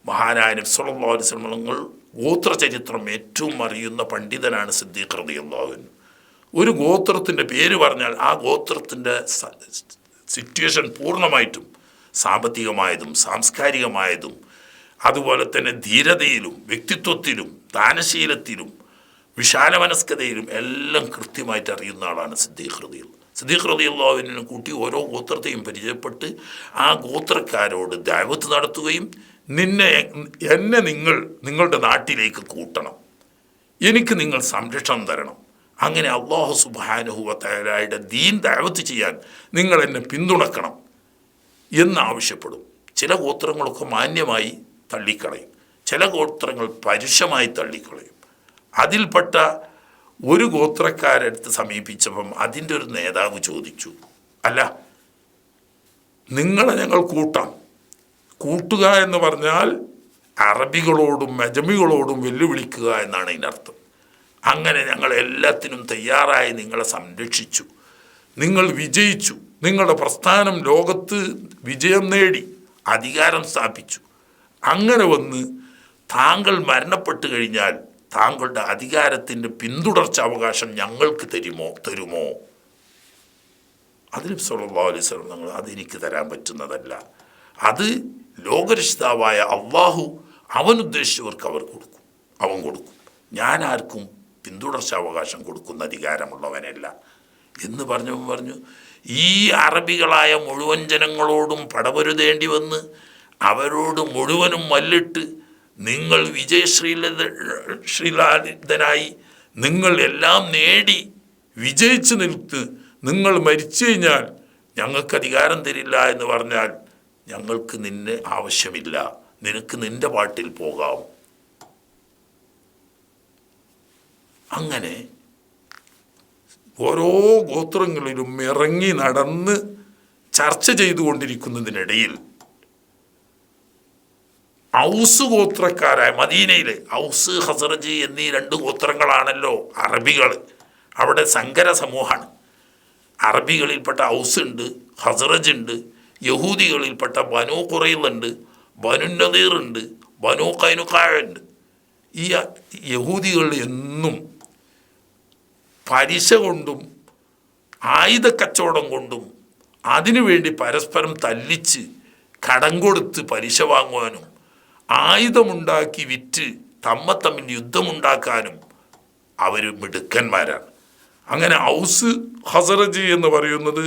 മഹാനായ നബി സല്ലല്ലാഹു അലൈഹി വസല്ലം തങ്ങൾ ഗോത്രചരിത്രം ഏറ്റവും അറിയുന്ന പണ്ഡിതനാണ് സിദ്ദീഖ് റളിയല്ലാഹു അൻഹു. ഒരു ഗോത്രത്തിൻ്റെ പേര് പറഞ്ഞാൽ ആ ഗോത്രത്തിൻ്റെ സിറ്റുവേഷൻ പൂർണ്ണമായിട്ടും സാമ്പത്തികമായതും സാംസ്കാരികമായതും അതുപോലെ തന്നെ ധീരതയിലും വ്യക്തിത്വത്തിലും ദാനശീലത്തിലും വിശാലമനസ്കതയിലും എല്ലാം കൃത്യമായിട്ട് അറിയുന്ന ആളാണ് സിദ്ദീഖ് റളിയല്ലാഹു അൻഹു കൂട്ടി ഓരോ ഗോത്രത്തെയും പരിചയപ്പെട്ട് ആ ഗോത്രക്കാരോട് ദഅവത്ത് നടത്തുകയും എന്നെ നിങ്ങളുടെ നാട്ടിലേക്ക് കൂട്ടണം, എനിക്ക് നിങ്ങൾ സംരക്ഷണം തരണം, അങ്ങനെ അല്ലാഹു സുബ്ഹാനഹു വ തആലയുടെ ദീൻ ദഅവത്ത് ചെയ്യാൻ നിങ്ങൾ എന്നെ പിന്തുണക്കണം എന്നാവശ്യപ്പെടും. ചില ഗോത്രങ്ങളൊക്കെ മാന്യമായി തള്ളിക്കളയും, ചില ഗോത്രങ്ങൾ പരുഷമായി തള്ളിക്കളയും. അതിൽപ്പെട്ട ഒരു ഗോത്രക്കാരടുത്ത് സമീപിച്ചപ്പം അതിൻ്റെ ഒരു നേതാവ് ചോദിച്ചു, അല്ല നിങ്ങളെ ഞങ്ങൾ കൂട്ടുക എന്ന് പറഞ്ഞാൽ അറബികളോടും അജമികളോടും വെല്ലുവിളിക്കുക എന്നാണ് ഇതിനർത്ഥം. അങ്ങനെ ഞങ്ങൾ എല്ലാത്തിനും തയ്യാറായി നിങ്ങളെ സംരക്ഷിച്ചു, നിങ്ങൾ വിജയിച്ചു, നിങ്ങളുടെ പ്രസ്ഥാനം ലോകത്ത് വിജയം നേടി അധികാരം സ്ഥാപിച്ചു. അങ്ങനെ വന്ന് താങ്കൾ മരണപ്പെട്ടു കഴിഞ്ഞാൽ താങ്കളുടെ അധികാരത്തിൻ്റെ പിന്തുടർച്ച അവകാശം ഞങ്ങൾക്ക് തരുമോ? അതിന് സല്ലല്ലാഹു അലൈഹി വസല്ലം തങ്ങൾ അതെനിക്ക് തരാൻ പറ്റുന്നതല്ല, അത് ലോകരക്ഷിതാവായ അള്ളാഹു അവനുദ്ദേശിച്ചവർക്ക് അവൻ കൊടുക്കും, ഞാൻ ആർക്കും പിന്തുടർച്ചാവകാശം കൊടുക്കുന്ന അധികാരമുള്ളവനല്ല എന്ന് പറഞ്ഞു. ഈ അറബികളായ മുഴുവൻ ജനങ്ങളോടും പടപൊരുതേണ്ടി വന്ന് അവരോട് മുഴുവനും മല്ലിട്ട് നിങ്ങൾ വിജയശ്രീലാളിതനായി നിങ്ങൾ എല്ലാം നേടി വിജയിച്ചു നിങ്ങൾ മരിച്ചു കഴിഞ്ഞാൽ ഞങ്ങൾക്ക് അധികാരം തരില്ല എന്ന് പറഞ്ഞാൽ ഞങ്ങൾക്ക് നിന്നെ ആവശ്യമില്ല, നിനക്ക് നിന്റെ പാട്ടിൽ പോകാം. അങ്ങനെ ഓരോ ഗോത്രങ്ങളിലും ഇറങ്ങി നടന്ന് ചർച്ച ചെയ്തുകൊണ്ടിരിക്കുന്നതിനിടയിൽ ഔസ് ഗോത്രക്കാരായ മദീനയിലെ ഔസ് ഖസറജ് എന്നീ 2 ഗോത്രങ്ങളാണല്ലോ അറബികൾ. അവിടെ സങ്കര സമൂഹമാണ്. അറബികളിൽപ്പെട്ട ഔസ് ഉണ്ട്, ഖസറജ് ഉണ്ട്, യഹൂദികളിൽപ്പെട്ട ബനൂ ഖുറൈള, ബനു നദീർ ഉണ്ട്, ബനൂ ഖൈനുഖാ ഉണ്ട്. ഈ യഹൂദികൾ എന്നും പലിശ കൊണ്ടും ആയുധക്കച്ചവടം കൊണ്ടും അതിനുവേണ്ടി പരസ്പരം തല്ലിച്ച് കടം കൊടുത്ത് പലിശ വാങ്ങുവാനും ആയുധമുണ്ടാക്കി വിറ്റ് തമ്മിൽ യുദ്ധമുണ്ടാക്കാനും അവർ മിടുക്കന്മാരാണ്. അങ്ങനെ ഔസ് ഖസറജ് എന്ന് പറയുന്നത്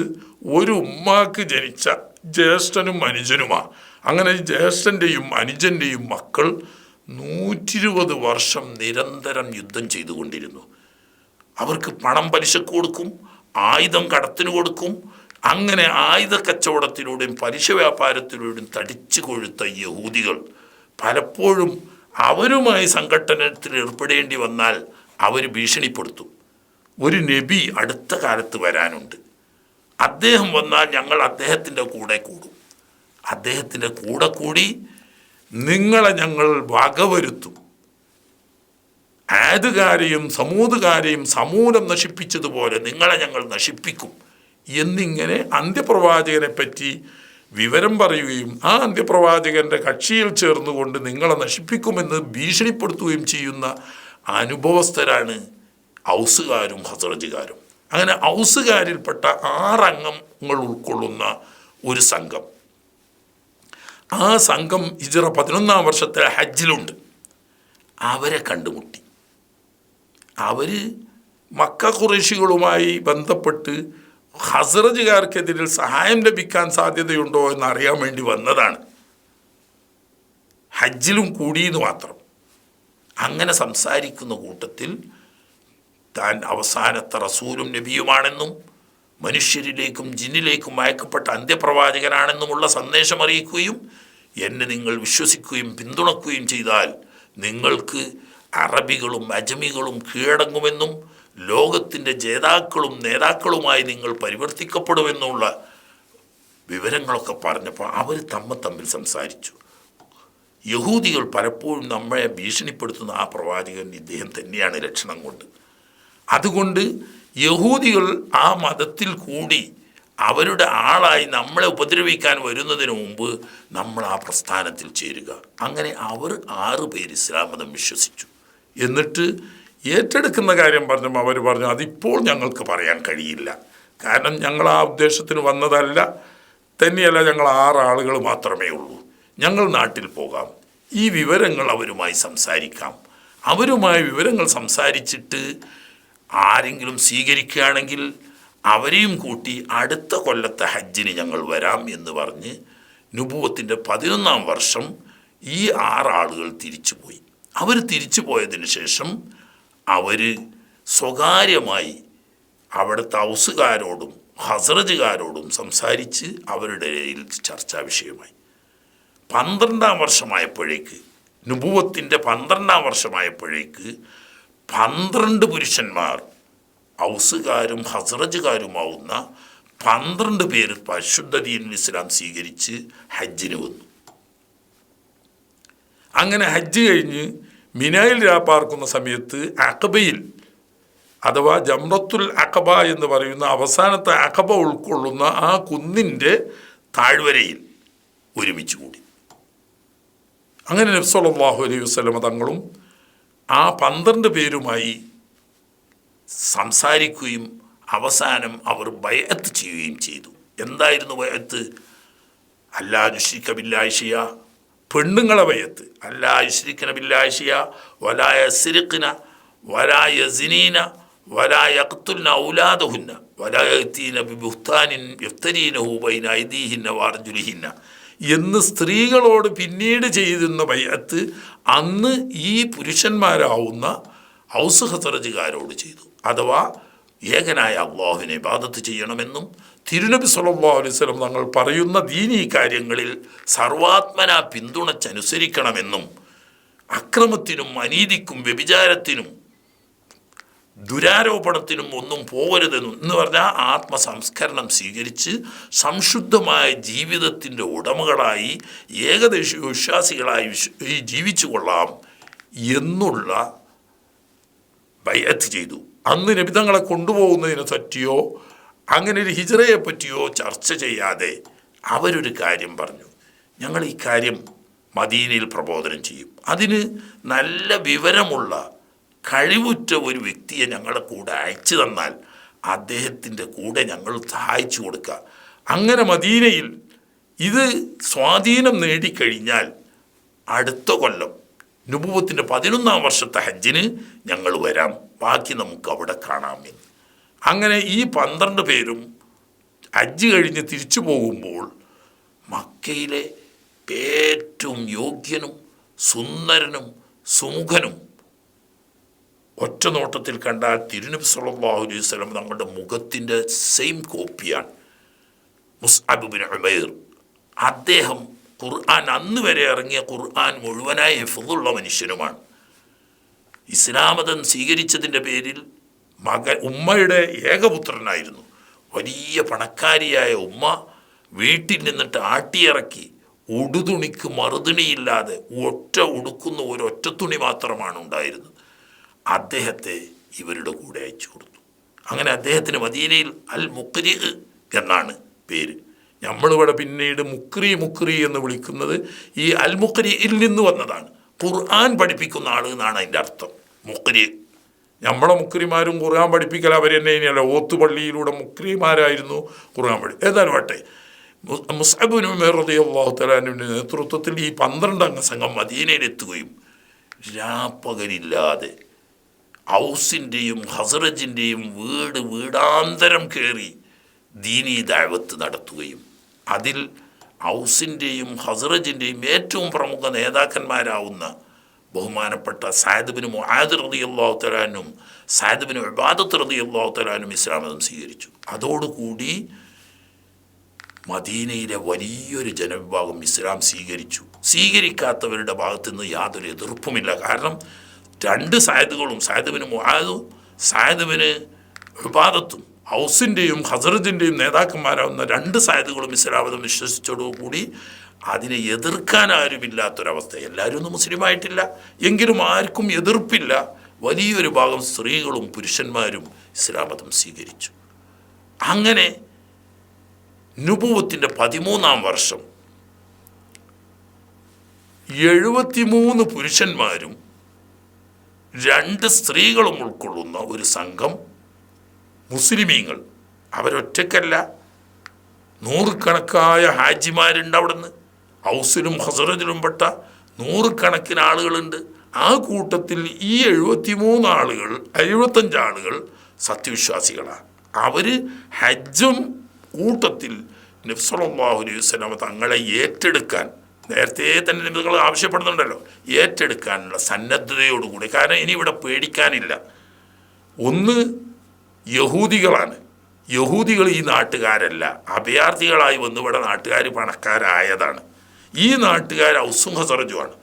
ഒരു ഉമ്മാക്ക് ജനിച്ച ജ്യേഷ്ഠനും അനുജനുമാണ്. അങ്ങനെ ജ്യേഷ്ഠൻ്റെയും അനുജൻ്റെയും മക്കൾ 120 വർഷം നിരന്തരം യുദ്ധം ചെയ്തുകൊണ്ടിരുന്നു. അവർക്ക് പണം പലിശക്ക് കൊടുക്കും, ആയുധം കടത്തിന് കൊടുക്കും. അങ്ങനെ ആയുധ കച്ചവടത്തിലൂടെയും പലിശ വ്യാപാരത്തിലൂടെയും തടിച്ചു കൊഴുത്ത യഹൂദികൾ പലപ്പോഴും അവരുമായി സംഘട്ടനത്തിൽ ഏർപ്പെടേണ്ടി വന്നാൽ അവർ ഭീഷണിപ്പെടുത്തും. ഒരു നബി അടുത്ത കാലത്ത് വരാനുണ്ട്, അദ്ദേഹം വന്നാൽ ഞങ്ങൾ അദ്ദേഹത്തിൻ്റെ കൂടെ കൂടും, അദ്ദേഹത്തിൻ്റെ കൂടെ കൂടി നിങ്ങളെ ഞങ്ങൾ വകവരുത്തും, ആദുകാരെയും സമൂതുകാരെയും സമൂലം നശിപ്പിച്ചതുപോലെ നിങ്ങളെ ഞങ്ങൾ നശിപ്പിക്കും എന്നിങ്ങനെ അന്ത്യപ്രവാചകനെ പറ്റി വിവരം പറയുകയും ആ അന്ത്യപ്രവാചകൻ്റെ കക്ഷിയിൽ ചേർന്നുകൊണ്ട് നിങ്ങളെ നശിപ്പിക്കുമെന്ന് ഭീഷണിപ്പെടുത്തുകയും ചെയ്യുന്ന അനുഭവസ്ഥരാണ് ഔസുകാരും ഖസറജുകാരും. അങ്ങനെ ഔസുകാരിൽപ്പെട്ട 6 അംഗങ്ങൾ ഉൾക്കൊള്ളുന്ന ഒരു സംഘം, ആ സംഘം ഹിജ്റ 11-ാം വർഷത്തെ ഹജ്ജിലുണ്ട്. അവരെ കണ്ടുമുട്ടി. അവർ മക്ക ഖുറൈശികളുമായി ബന്ധപ്പെട്ട് ഖസറജുകാർക്കെതിരിൽ സഹായം ലഭിക്കാൻ സാധ്യതയുണ്ടോ എന്നറിയാൻ വേണ്ടി വന്നതാണ്. ഹജ്ജിലും കൂടിയെന്ന് മാത്രം. അങ്ങനെ സംസാരിക്കുന്ന കൂട്ടത്തിൽ താൻ അവസാനത്തെ റസൂലും നബിയുമാണെന്നും മനുഷ്യരിലേക്കും ജിന്നിലേക്കും അയക്കപ്പെട്ട അന്ത്യപ്രവാചകനാണെന്നുമുള്ള സന്ദേശം അറിയിക്കുകയും എന്നെ നിങ്ങൾ വിശ്വസിക്കുകയും പിന്തുണക്കുകയും ചെയ്താൽ നിങ്ങൾക്ക് അറബികളും അജമികളും കീഴടങ്ങുമെന്നും ലോകത്തിൻ്റെ ജേതാക്കളും നേതാക്കളുമായി നിങ്ങൾ പരിവർത്തിക്കപ്പെടുമെന്നുള്ള വിവരങ്ങളൊക്കെ പറഞ്ഞപ്പോൾ അവർ തമ്മിൽ സംസാരിച്ചു. യഹൂദികൾ പലപ്പോഴും നമ്മളെ ഭീഷണിപ്പെടുത്തുന്ന ആ പ്രവാചകൻ ഇദ്ദേഹം തന്നെയാണ് ലക്ഷണം കൊണ്ട്. അതുകൊണ്ട് യഹൂദികൾ ആ മതത്തിൽ കൂടി അവരുടെ ആളായി നമ്മളെ ഉപദ്രവിക്കാൻ വരുന്നതിന് മുമ്പ് നമ്മൾ ആ പ്രസ്ഥാനത്തിൽ ചേരുക. അങ്ങനെ അവർ 6 പേര് ഇസ്ലാം മതം വിശ്വസിച്ചു. എന്നിട്ട് ഏറ്റെടുക്കുന്ന കാര്യം പറഞ്ഞപ്പോൾ അവർ പറഞ്ഞു, അതിപ്പോൾ ഞങ്ങൾക്ക് പറയാൻ കഴിയില്ല, കാരണം ഞങ്ങൾ ആ ഉദ്ദേശത്തിന് വന്നതല്ല, തന്നെയല്ല ഞങ്ങൾ 6 ആളുകൾ മാത്രമേ ഉള്ളൂ, ഞങ്ങൾ നാട്ടിൽ പോകാം, ഈ വിവരങ്ങൾ അവരുമായി സംസാരിക്കാം, അവരുമായി വിവരങ്ങൾ സംസാരിച്ചിട്ട് ആരെങ്കിലും സ്വീകരിക്കുകയാണെങ്കിൽ അവരെയും കൂട്ടി അടുത്ത കൊല്ലത്തെ ഹജ്ജിന് ഞങ്ങൾ വരാം എന്ന് പറഞ്ഞ് നുബുവത്തിൻ്റെ 11-ാം വർഷം ഈ 6 ആളുകൾ തിരിച്ചുപോയി. അവർ തിരിച്ചു പോയതിന് ശേഷം അവർ സ്വകാര്യമായി അവിടുത്തെ ഔസുകാരോടും ഹസ്രജുകാരോടും സംസാരിച്ച് അവരുടെ ഇടയിൽ ചർച്ചാ വിഷയമായി. 12-ാം വർഷമായപ്പോഴേക്ക്, നുബുവത്തിൻ്റെ 12-ാം വർഷമായപ്പോഴേക്ക് 12 പുരുഷന്മാർ, ഔസുകാരും ഹസ്രജുകാരുമാവുന്ന 12 പേര് പരിശുദ്ധ ദീനുൽ ഇസ്ലാം സ്വീകരിച്ച് ഹജ്ജിന് വന്നു. അങ്ങനെ ഹജ്ജ് കഴിഞ്ഞ് മിനായിൽ രാപ്പാർക്കുന്ന സമയത്ത് അഖബയിൽ, അഥവാ ജംറത്തുൽ അഖബ എന്ന് പറയുന്ന അവസാനത്തെ അഖബ ഉൾക്കൊള്ളുന്ന ആ കുന്നിൻ്റെ താഴ്വരയിൽ ഒരുമിച്ച് കൂടി. അങ്ങനെ നബി സല്ലല്ലാഹു അലൈഹി വസല്ലം തങ്ങളും ആ 12 പേരുമായി സംസാരിക്കുകയും അവസാനം അവർ ബൈഅത്ത് ചെയ്യുകയും ചെയ്തു. എന്തായിരുന്നു ബൈഅത്ത്? അല്ലാ യുശ്രിക ബില്ലാഹി ശൈഅ, പെണ്ണുങ്ങളെ ബൈഅത്ത്. അല്ലാ യുശ്രികന ബില്ലാഹി ശൈഅ വലാ യസ്രിഖ്ന വലാ യസ്നീന വലാ യഖ്തുൽന ഔലാദഹുന്ന വലാ യഅതീന ബിബുഹ്താനിൻ യഫ്തരീനഹു ബൈന അയ്ദീഹിന്ന വഅർജുലിഹിന്ന എന്ന് സ്ത്രീകളോട് പിന്നീട് ചെയ്തിരുന്ന ബൈഅത്ത് അന്ന് ഈ പുരുഷന്മാരാവുന്ന ഔസ് ഹസ്രജുകാരോട് ചെയ്തു. അഥവാ ഏകനായ അള്ളാഹുവിനെ ഇബാദത്ത് ചെയ്യണമെന്നും തിരുനബി സല്ലല്ലാഹു അലൈഹി വസല്ലം തങ്ങൾ പറയുന്ന ദീനീ കാര്യങ്ങളിൽ സർവാത്മനാ പിന്തുണച്ചനുസരിക്കണമെന്നും അക്രമത്തിനും അനീതിക്കും വ്യഭിചാരത്തിനും ദുരാരോപണത്തിനും ഒന്നും പോകരുതെന്നും എന്ന് പറഞ്ഞാൽ ആത്മസംസ്കരണം സ്വീകരിച്ച് സംശുദ്ധമായ ജീവിതത്തിൻ്റെ ഉടമകളായി ഏകദേശ വിശ്വാസികളായി ജീവിച്ചു കൊള്ളാം എന്നുള്ള ബൈഅത്ത് ചെയ്തു. അന്ന് നബി തങ്ങളെ കൊണ്ടുപോകുന്നതിനെ പറ്റിയോ അങ്ങനെ ഒരു ഹിജ്റയെ പറ്റിയോ ചർച്ച ചെയ്യാതെ അവരൊരു കാര്യം പറഞ്ഞു, ഞങ്ങൾ ഈ കാര്യം മദീനയിൽ പ്രബോധനം ചെയ്യും, അതിന് നല്ല വിവരമുള്ള കഴിവുറ്റ ഒരു വ്യക്തിയെ ഞങ്ങളുടെ കൂടെ അയച്ചു തന്നാൽ അദ്ദേഹത്തിൻ്റെ കൂടെ ഞങ്ങൾ സഹായിച്ചു കൊടുക്കുക. അങ്ങനെ മദീനയിൽ ഇത് സ്വാധീനം നേടിക്കഴിഞ്ഞാൽ അടുത്ത കൊല്ലം നുബുവത്തിൻ്റെ 11-ാം വർഷത്തെ ഹജ്ജിന് ഞങ്ങൾ വരാം, ബാക്കി നമുക്ക് അവിടെ കാണാമെന്ന്. അങ്ങനെ ഈ 12 പേരും ഹജ്ജ് കഴിഞ്ഞ് തിരിച്ചു പോകുമ്പോൾ മക്കയിലെ ഏറ്റവും യോഗ്യനും സുന്ദരനും സുമുഖനും ഒറ്റ നോട്ടത്തിൽ കണ്ടാൽ തിരുനബി സല്ലല്ലാഹു അലൈഹി വസല്ലം തങ്ങളുടെ മുഖത്തിൻ്റെ സെയിം കോപ്പിയാണ് മുസ്അബ് ബിൻ ഉമൈർ. അദ്ദേഹം ഖുർആൻ അന്ന് വരെ ഇറങ്ങിയ ഖുർആൻ മുഴുവനായി ഹിഫ്ളുള്ള മനുഷ്യനുമാണ്. ഇസ്ലാമതം സ്വീകരിച്ചതിൻ്റെ പേരിൽ ഉമ്മയുടെ ഏകപുത്രനായിരുന്നു. വലിയ പണക്കാരിയായ ഉമ്മ വീട്ടിൽ നിന്നിട്ട് ആട്ടിയിറക്കി ഉടുതുണിക്ക് മറുതുണിയില്ലാതെ ഒറ്റ ഉടുക്കുന്ന ഒരൊറ്റ തുണി മാത്രമാണ് ഉണ്ടായിരുന്നത്. അദ്ദേഹത്തെ ഇവരുടെ കൂടെ അയച്ചു കൊടുത്തു. അങ്ങനെ അദ്ദേഹത്തിന് മദീനയിൽ അൽ മുഖ്രി എന്നാണ് പേര്. നമ്മളിവിടെ പിന്നീട് മുക്രി എന്ന് വിളിക്കുന്നത് ഈ അൽ മുഖ്രിയിൽ നിന്ന് വന്നതാണ്. ഖുർആൻ പഠിപ്പിക്കുന്ന ആൾ എന്നാണ് അതിൻ്റെ അർത്ഥം. മുഖ്രി, നമ്മളെ മുക്രിമാരും ഖുർആൻ പഠിപ്പിക്കൽ അവർ തന്നെ ഇനിയല്ല, ഓത്തുപള്ളിയിലൂടെ മുക്രിമാരായിരുന്നു ഖുർആൻ ഏതായാലും വട്ടെ. മുസ്അബ് ബിൻ ഉമൈർ റളിയല്ലാഹു തആല അൻഹുവിൻ്റെ നേതൃത്വത്തിൽ ഈ 12 അംഗ സംഘം മദീനയിലെത്തുകയും രാപ്പകലില്ലാതെ ഔസിൻ്റെയും ഹസ്രജിൻ്റെയും വീടാന്തരം കയറി ദീനീ ദഅവത്ത് നടത്തുകയും അതിൽ ഔസിൻ്റെയും ഹസ്രജിൻ്റെയും ഏറ്റവും പ്രമുഖ നേതാക്കന്മാരാവുന്ന ബഹുമാനപ്പെട്ട സഅദ് ബിൻ മുആദ് റളിയല്ലാഹു തആല അൻഹും സഅദ് ബിൻ ഉബാദത്ത് റളിയല്ലാഹു തആല അൻഹും ഇസ്ലാം മതം സ്വീകരിച്ചു. അതോടുകൂടി മദീനയിലെ വലിയൊരു ജനവിഭാഗം ഇസ്ലാം സ്വീകരിച്ചു. സ്വീകരിക്കാത്തവരുടെ ഭാഗത്തു നിന്ന് യാതൊരു എതിർപ്പുമില്ല. കാരണം 2 സഅദുകളും, സഅദ് ബിൻ മുആദും സഅദ് ബിൻ ഉബാദത്തും ഔസിൻ്റെയും ഹസ്രജിൻ്റെയും നേതാക്കന്മാരാവുന്ന 2 സഅദുകളും ഇസ്ലാം മതം വിശ്വസിച്ചതോടുകൂടി അതിനെ എതിർക്കാൻ ആരുമില്ലാത്തൊരവസ്ഥ. എല്ലാവരും ഒന്നും മുസ്ലിമായിട്ടില്ല, എങ്കിലും ആർക്കും എതിർപ്പില്ല. വലിയൊരു ഭാഗം സ്ത്രീകളും പുരുഷന്മാരും ഇസ്ലാം മതം സ്വീകരിച്ചു. അങ്ങനെ നുബുവത്തിൻ്റെ 13-ാം വർഷം 73 പുരുഷന്മാരും 2 സ്ത്രീകളും ഉൾക്കൊള്ളുന്ന ഒരു സംഘം മുസ്ലിമീങ്ങൾ, അവരൊറ്റക്കല്ല, നൂറുകണക്കായ ഹാജിമാരുണ്ട്. അവിടുന്ന് ഔസിലും ഹസറജിലും പെട്ട നൂറുകണക്കിന് ആളുകളുണ്ട്. ആ കൂട്ടത്തിൽ ഈ 73 ആളുകൾ, 75 ആളുകൾ സത്യവിശ്വാസികളാണ്. അവർ ഹജ്ജും കൂട്ടത്തിൽ നബി സല്ലല്ലാഹു അലൈഹി വസല്ലം തങ്ങളെ ഏറ്റെടുക്കാൻ നേരത്തെ തന്നെ നിങ്ങൾ ആവശ്യപ്പെടുന്നുണ്ടല്ലോ, ഏറ്റെടുക്കാനുള്ള സന്നദ്ധതയോടുകൂടി. കാരണം ഇനി ഇവിടെ പേടിക്കാനില്ല. ഒന്ന്, യഹൂദികളാണ്. യഹൂദികൾ ഈ നാട്ടുകാരല്ല, അഭയാർത്ഥികളായി വന്ന് ഇവിടെ നാട്ടുകാർ പണക്കാരായതാണ്. ഈ നാട്ടുകാർ ഔസും ഹസറജുമാണ്.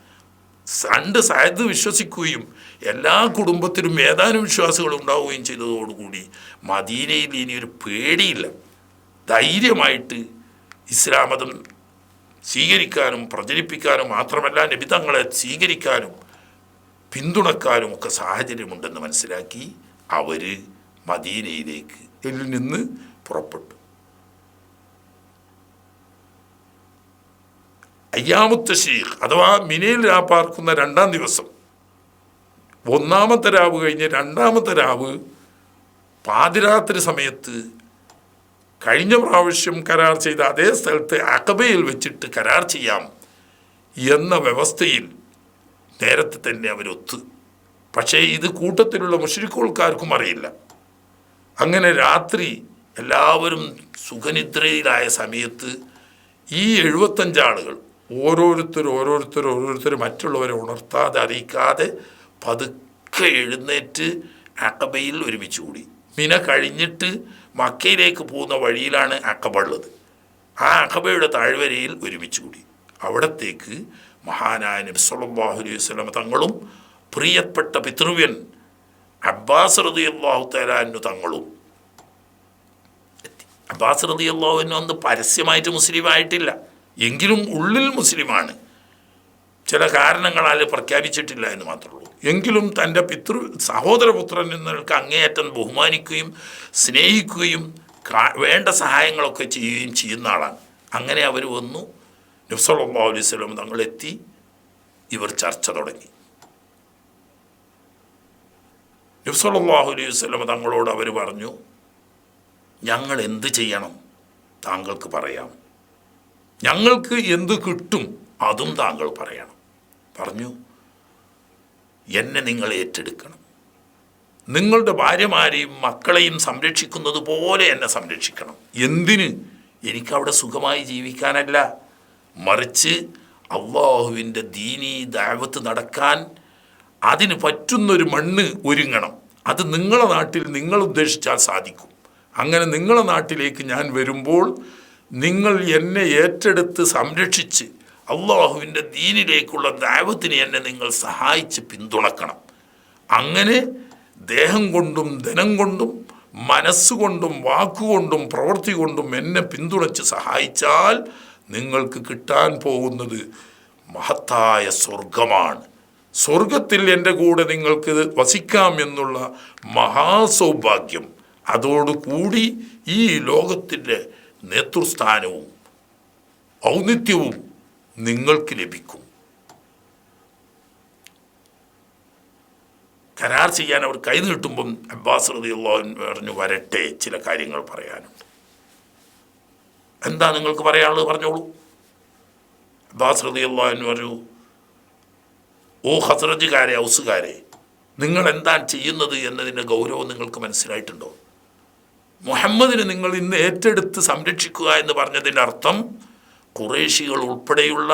2 സഅദ് വിശ്വസിക്കുകയും എല്ലാ കുടുംബത്തിലും ഏതാനും വിശ്വാസികൾ ഉണ്ടാവുകയും ചെയ്തതോടുകൂടി മദീനയിൽ ഇനി ഒരു പേടിയില്ല. ധൈര്യമായിട്ട് ഇസ്ലാം മതം സ്വീകരിക്കാനും പ്രചരിപ്പിക്കാനും മാത്രമല്ല നബി തങ്ങളെ സ്വീകരിക്കാനും പിന്തുണക്കാനും ഒക്കെ സാഹചര്യമുണ്ടെന്ന് മനസ്സിലാക്കി അവർ മദീനയിലേക്ക് നിന്ന് പുറപ്പെട്ടു. അയ്യാമുത്ത് തശ്രീഖ് അഥവാ മിനയിൽ പാർക്കുന്ന 2-ാം ദിവസം, 1-ാമത്തെ രാവ് കഴിഞ്ഞ് 2-ാമത്തെ രാവ് പാതിരാത്രി സമയത്ത് കഴിഞ്ഞ പ്രാവശ്യം കരാർ ചെയ്ത അതേ സ്ഥലത്ത് അഖബയിൽ വെച്ചിട്ട് കരാർ ചെയ്യാം എന്ന വ്യവസ്ഥയിൽ നേരത്തെ തന്നെ അവരൊത്തു. പക്ഷേ ഇത് കൂട്ടത്തിലുള്ള മുശ്രിക്കുകൾക്കാർക്കും അറിയില്ല. അങ്ങനെ രാത്രി എല്ലാവരും സുഖനിദ്രയിലായ സമയത്ത് ഈ 75 ആളുകൾ ഓരോരുത്തർ മറ്റുള്ളവരെ ഉണർത്താതെ അറിയിക്കാതെ പതുക്കെ എഴുന്നേറ്റ് അഖബയിൽ ഒരുമിച്ച് കൂടി. മിന കഴിഞ്ഞിട്ട് മക്കയിലേക്ക് പോകുന്ന വഴിയിലാണ് അഖബ ഉള്ളത്. ആ അഖബയുടെ താഴ്വരയിൽ ഒരുമിച്ച് കൂടി. അവിടത്തേക്ക് മഹാനായ നബി സല്ലല്ലാഹു അലൈഹി വസല്ലം തങ്ങളും പ്രിയപ്പെട്ട പിതൃവ്യൻ അബ്ബാസ് റളിയല്ലാഹു തആല അൻഹു തങ്ങളും എത്തി. അബ്ബാസ് റളിയല്ലാഹു അൻഹു അന്ന് പരസ്യമായിട്ട് മുസ്ലിം ആയിട്ടില്ല, എങ്കിലും ഉള്ളിൽ മുസ്ലിമാണ്. ചില കാരണങ്ങളാൽ പ്രഖ്യാപിച്ചിട്ടില്ല എന്ന് മാത്രമേ ഉള്ളൂ. എങ്കിലും തൻ്റെ സഹോദരപുത്രൻ എന്നവർക്ക് അങ്ങേയറ്റം ബഹുമാനിക്കുകയും സ്നേഹിക്കുകയും വേണ്ട സഹായങ്ങളൊക്കെ ചെയ്യുകയും ചെയ്യുന്ന ആളാണ്. അങ്ങനെ അവർ വന്നു. നബി സല്ലല്ലാഹു അലൈഹി വസല്ലം തങ്ങളെത്തി. ഇവർ ചർച്ച തുടങ്ങി. നബി സല്ലല്ലാഹു അലൈഹി വസല്ലം തങ്ങളോട് അവർ പറഞ്ഞു, ഞങ്ങൾ എന്ത് ചെയ്യണം താങ്കൾക്ക് പറയാം, ഞങ്ങൾക്ക് എന്ത് കിട്ടും അതും താങ്കൾ പറയണം. പറഞ്ഞു, എന്നെ നിങ്ങൾ ഏറ്റെടുക്കണം. നിങ്ങളുടെ ഭാര്യമാരെയും മക്കളെയും സംരക്ഷിക്കുന്നത് പോലെ എന്നെ സംരക്ഷിക്കണം. എന്തിന്? എനിക്കവിടെ സുഖമായി ജീവിക്കാനല്ല, മറിച്ച് അള്ളാഹുവിൻ്റെ ദീനീ ദഅവത്ത് നടക്കാൻ അതിന് പറ്റുന്നൊരു മണ്ണ് ഒരുങ്ങണം. അത് നിങ്ങളുടെ നാട്ടിൽ നിങ്ങൾ ഉദ്ദേശിച്ചാൽ സാധിക്കും. അങ്ങനെ നിങ്ങളുടെ നാട്ടിലേക്ക് ഞാൻ വരുമ്പോൾ നിങ്ങൾ എന്നെ ഏറ്റെടുത്ത് സംരക്ഷിച്ച് അള്ളാഹുവിൻ്റെ ദീനിലേക്കുള്ള ദഅവത്തിനെ എന്നെ നിങ്ങൾ സഹായിച്ച് പിന്തുണക്കണം. അങ്ങനെ ദേഹം കൊണ്ടും ധനം കൊണ്ടും മനസ്സുകൊണ്ടും വാക്കുകൊണ്ടും പ്രവൃത്തി കൊണ്ടും എന്നെ പിന്തുണച്ച് സഹായിച്ചാൽ നിങ്ങൾക്ക് കിട്ടാൻ പോകുന്നത് മഹത്തായ സ്വർഗമാണ്. സ്വർഗത്തിൽ എൻ്റെ കൂടെ നിങ്ങൾക്ക് വസിക്കാം എന്നുള്ള മഹാസൗഭാഗ്യം, അതോടുകൂടി ഈ ലോകത്തിൻ്റെ നേതൃസ്ഥാനവും ഔന്നിത്യവും നിങ്ങൾക്ക് ലഭിക്കും. കരാർ ചെയ്യാൻ അവർ കൈ നീട്ടുമ്പം അബ്ബാസ് റളിയല്ലാഹു അൻഹു പറഞ്ഞു, വരട്ടെ, ചില കാര്യങ്ങൾ പറയാനുണ്ട്. എന്താ നിങ്ങൾക്ക് പറയാനുള്ളത്? പറഞ്ഞോളൂ. അബ്ബാസ് റളിയല്ലാഹു അൻഹു പറഞ്ഞു, ഓ ഖസ്റജ്കാരെ, ഔസുകാരെ, നിങ്ങൾ എന്താണ് ചെയ്യുന്നത് എന്നതിൻ്റെ ഗൗരവം നിങ്ങൾക്ക് മനസ്സിലായിട്ടുണ്ടോ? മുഹമ്മദിനെ നിങ്ങൾ ഇന്ന് ഏറ്റെടുത്ത് സംരക്ഷിക്കുക എന്ന് പറഞ്ഞതിൻ്റെ അർത്ഥം ഖുറൈശികൾ ഉൾപ്പെടെയുള്ള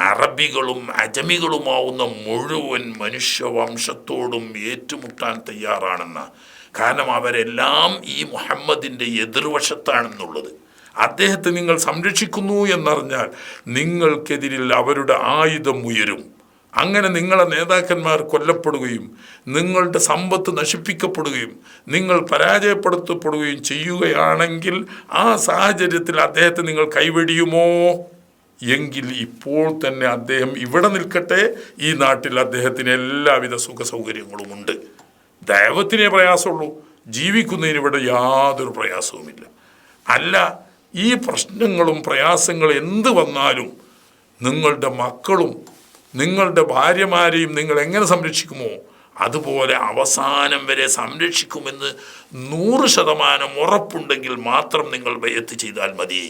അറബികളും അജമികളുമാവുന്ന മുഴുവൻ മനുഷ്യവംശത്തോടും ഏറ്റുമുട്ടാൻ തയ്യാറാണെന്ന. കാരണം അവരെല്ലാം ഈ മുഹമ്മദിൻ്റെ എതിർവശത്താണെന്നുള്ളത്. അദ്ദേഹത്തെ നിങ്ങൾ സംരക്ഷിക്കുന്നു എന്നറിഞ്ഞാൽ നിങ്ങൾക്കെതിരിൽ അവരുടെ ആയുധം ഉയരും. അങ്ങനെ നിങ്ങളെ നേതാക്കന്മാർ കൊല്ലപ്പെടുകയും നിങ്ങളുടെ സമ്പത്ത് നശിപ്പിക്കപ്പെടുകയും നിങ്ങൾ പരാജയപ്പെടുത്തപ്പെടുകയും ചെയ്യുകയാണെങ്കിൽ ആ സാഹചര്യത്തിൽ അദ്ദേഹത്തെ നിങ്ങൾ കൈവെടിയുമോ? എങ്കിൽ ഇപ്പോൾ തന്നെ അദ്ദേഹം ഇവിടെ നിൽക്കട്ടെ. ഈ നാട്ടിൽ അദ്ദേഹത്തിന് എല്ലാവിധ സുഖ സൗകര്യങ്ങളുമുണ്ട്. ദൈവത്തിനേ പ്രയാസമുള്ളൂ, ജീവിക്കുന്നതിന് ഇവിടെ യാതൊരു പ്രയാസവുമില്ല. അല്ല, ഈ പ്രശ്നങ്ങളും പ്രയാസങ്ങൾ എന്ത് വന്നാലും നിങ്ങളുടെ മക്കളും നിങ്ങളുടെ ഭാര്യമാരെയും നിങ്ങൾ എങ്ങനെ സംരക്ഷിക്കുമോ അതുപോലെ അവസാനം വരെ സംരക്ഷിക്കുമെന്ന് 100% ഉറപ്പുണ്ടെങ്കിൽ മാത്രം നിങ്ങൾ ബൈഅത്ത് ചെയ്താൽ മതി.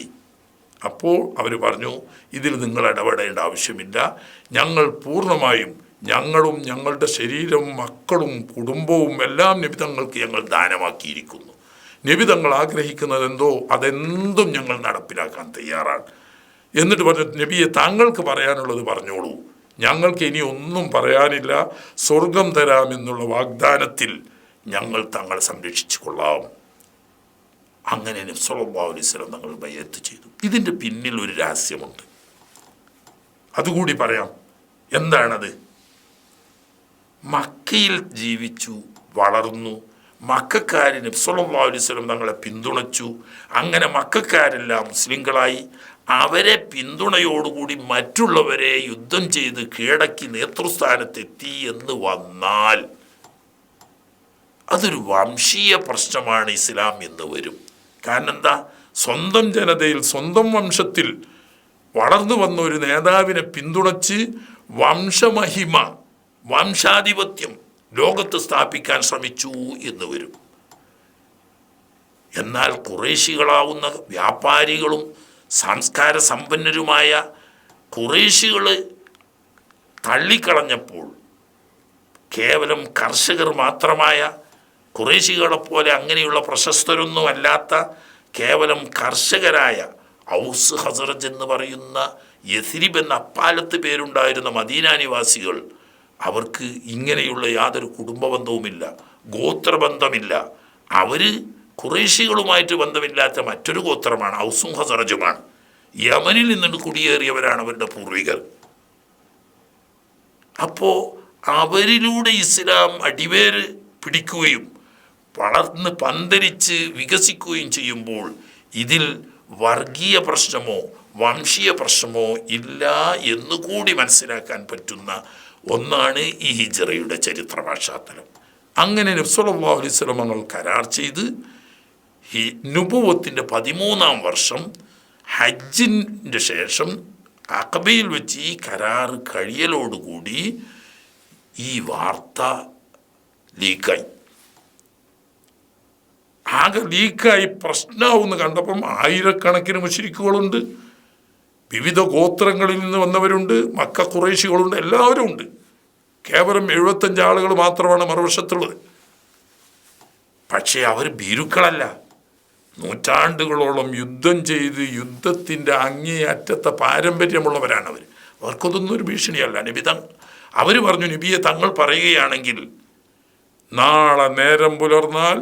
അപ്പോൾ അവർ പറഞ്ഞു, ഇതിൽ നിങ്ങൾ ഇടപെടേണ്ട ആവശ്യമില്ല, ഞങ്ങൾ പൂർണ്ണമായും ഞങ്ങളും ഞങ്ങളുടെ ശരീരവും മക്കളും കുടുംബവും എല്ലാം നബി തങ്ങൾക്ക് ഞങ്ങൾ ദാനമാക്കിയിരിക്കുന്നു. നബി തങ്ങൾ ആഗ്രഹിക്കുന്നത് എന്തോ അതെന്തും ഞങ്ങൾ നടപ്പിലാക്കാൻ തയ്യാറാണ്. എന്നിട്ട് പറഞ്ഞു, നബിയെ താങ്കൾക്ക് പറയാനുള്ളത് പറഞ്ഞോളൂ, ഞങ്ങൾക്ക് ഇനി ഒന്നും പറയാനില്ല, സ്വർഗം തരാമെന്നുള്ള വാഗ്ദാനത്തിൽ ഞങ്ങൾ തങ്ങളെ സംരക്ഷിച്ചു കൊള്ളാം. അങ്ങനെ നബി സല്ലല്ലാഹു അലൈഹി വസല്ലം തങ്ങൾ ബൈഅത്ത് ചെയ്തു. ഇതിൻ്റെ പിന്നിൽ ഒരു രഹസ്യമുണ്ട്, അതുകൂടി പറയാം. എന്താണത്? മക്കയിൽ ജീവിച്ചു വളർന്നു, മക്കക്കാര് നബി സല്ലല്ലാഹു അലൈഹി വസല്ലം തങ്ങളെ പിന്തുണച്ചു. അങ്ങനെ മക്കക്കാരെല്ലാം മുസ്ലിങ്ങളായി. അവരെ പിന്തുണയോടുകൂടി മറ്റുള്ളവരെ യുദ്ധം ചെയ്ത് കീഴടക്കി നേതൃസ്ഥാനത്തെത്തി എന്ന് വന്നാൽ അതൊരു വംശീയ പ്രശ്നമാണ് ഇസ്ലാം എന്ന് വരും. കാരണം എന്താ? സ്വന്തം ജനതയിൽ സ്വന്തം വംശത്തിൽ വളർന്നു വന്ന ഒരു നേതാവിനെ പിന്തുണച്ച് വംശമഹിമ വംശാധിപത്യം ലോകത്ത് സ്ഥാപിക്കാൻ ശ്രമിച്ചു എന്ന് വരും. എന്നാൽ ഖുറൈശികളാവുന്ന വ്യാപാരികളും സംസ്കാര സമ്പന്നരുമായ ഖുറൈശികൾ തള്ളിക്കളഞ്ഞപ്പോൾ കേവലം കർഷകർ മാത്രമായ ഖുറൈശികളെപ്പോലെ അങ്ങനെയുള്ള പ്രശസ്തരൊന്നുമല്ലാത്ത കേവലം കർഷകരായ ഔസ് ഹസറജ് എന്ന് പറയുന്ന യസ്രിബ് എന്ന അപ്പാലത്ത് പേരുണ്ടായിരുന്ന മദീന നിവാസികൾ, അവർക്ക് ഇങ്ങനെയുള്ള യാതൊരു കുടുംബബന്ധവുമില്ല, ഗോത്രബന്ധമില്ല. അവർ ഖുറൈശികളുമായിട്ട് ബന്ധമില്ലാത്ത മറ്റൊരു ഗോത്രമാണ്, ഔസും ഹസറജുമാണ്. യമനിൽ നിന്നും കുടിയേറിയവരാണ് അവരുടെ പൂർവികർ. അപ്പോൾ അവരിലൂടെ ഇസ്ലാം അടിവേര് പിടിക്കുകയും വളർന്ന് പന്തലിച്ച് വികസിക്കുകയും ചെയ്യുമ്പോൾ ഇതിൽ വർഗീയ പ്രശ്നമോ വംശീയ പ്രശ്നമോ ഇല്ല എന്നുകൂടി മനസ്സിലാക്കാൻ പറ്റുന്ന ഒന്നാണ് ഈ ഹിജ്റയുടെ ചരിത്ര പശ്ചാത്തലം. അങ്ങനെ നബി സല്ലല്ലാഹു അലൈഹി വസല്ലം തങ്ങൾ കരാർ ചെയ്ത് ഈ നുബുവത്തിൻ്റെ 13-ാം വർഷം ഹജ്ജിൻ്റെ ശേഷം അഖബയിൽ വെച്ച് ഈ കരാർ കഴിയലോടുകൂടി ഈ വാർത്ത ലീക്കായി. ആകെ ലീക്കായി പ്രശ്നമാവുമെന്ന് കണ്ടപ്പം ആയിരക്കണക്കിന് മുശ്രിക്കുകളുണ്ട്, വിവിധ ഗോത്രങ്ങളിൽ നിന്ന് വന്നവരുണ്ട്, മക്ക ഖുറൈശികളുണ്ട്, എല്ലാവരും ഉണ്ട്. കേവലം 75 ആളുകൾ മാത്രമാണ് മറുവശത്തുള്ളത്. പക്ഷേ അവർ ഭീരുക്കളല്ല, നൂറ്റാണ്ടുകളോളം യുദ്ധം ചെയ്ത് യുദ്ധത്തിൻ്റെ അങ്ങേയറ്റത്തെ പാരമ്പര്യമുള്ളവരാണ് അവർ. അവർക്കൊതൊന്നും ഒരു ഭീഷണിയല്ല. നബി അവർ പറഞ്ഞു, നബിയെ തങ്ങൾ പറയുകയാണെങ്കിൽ നാളെ നേരം പുലർന്നാൽ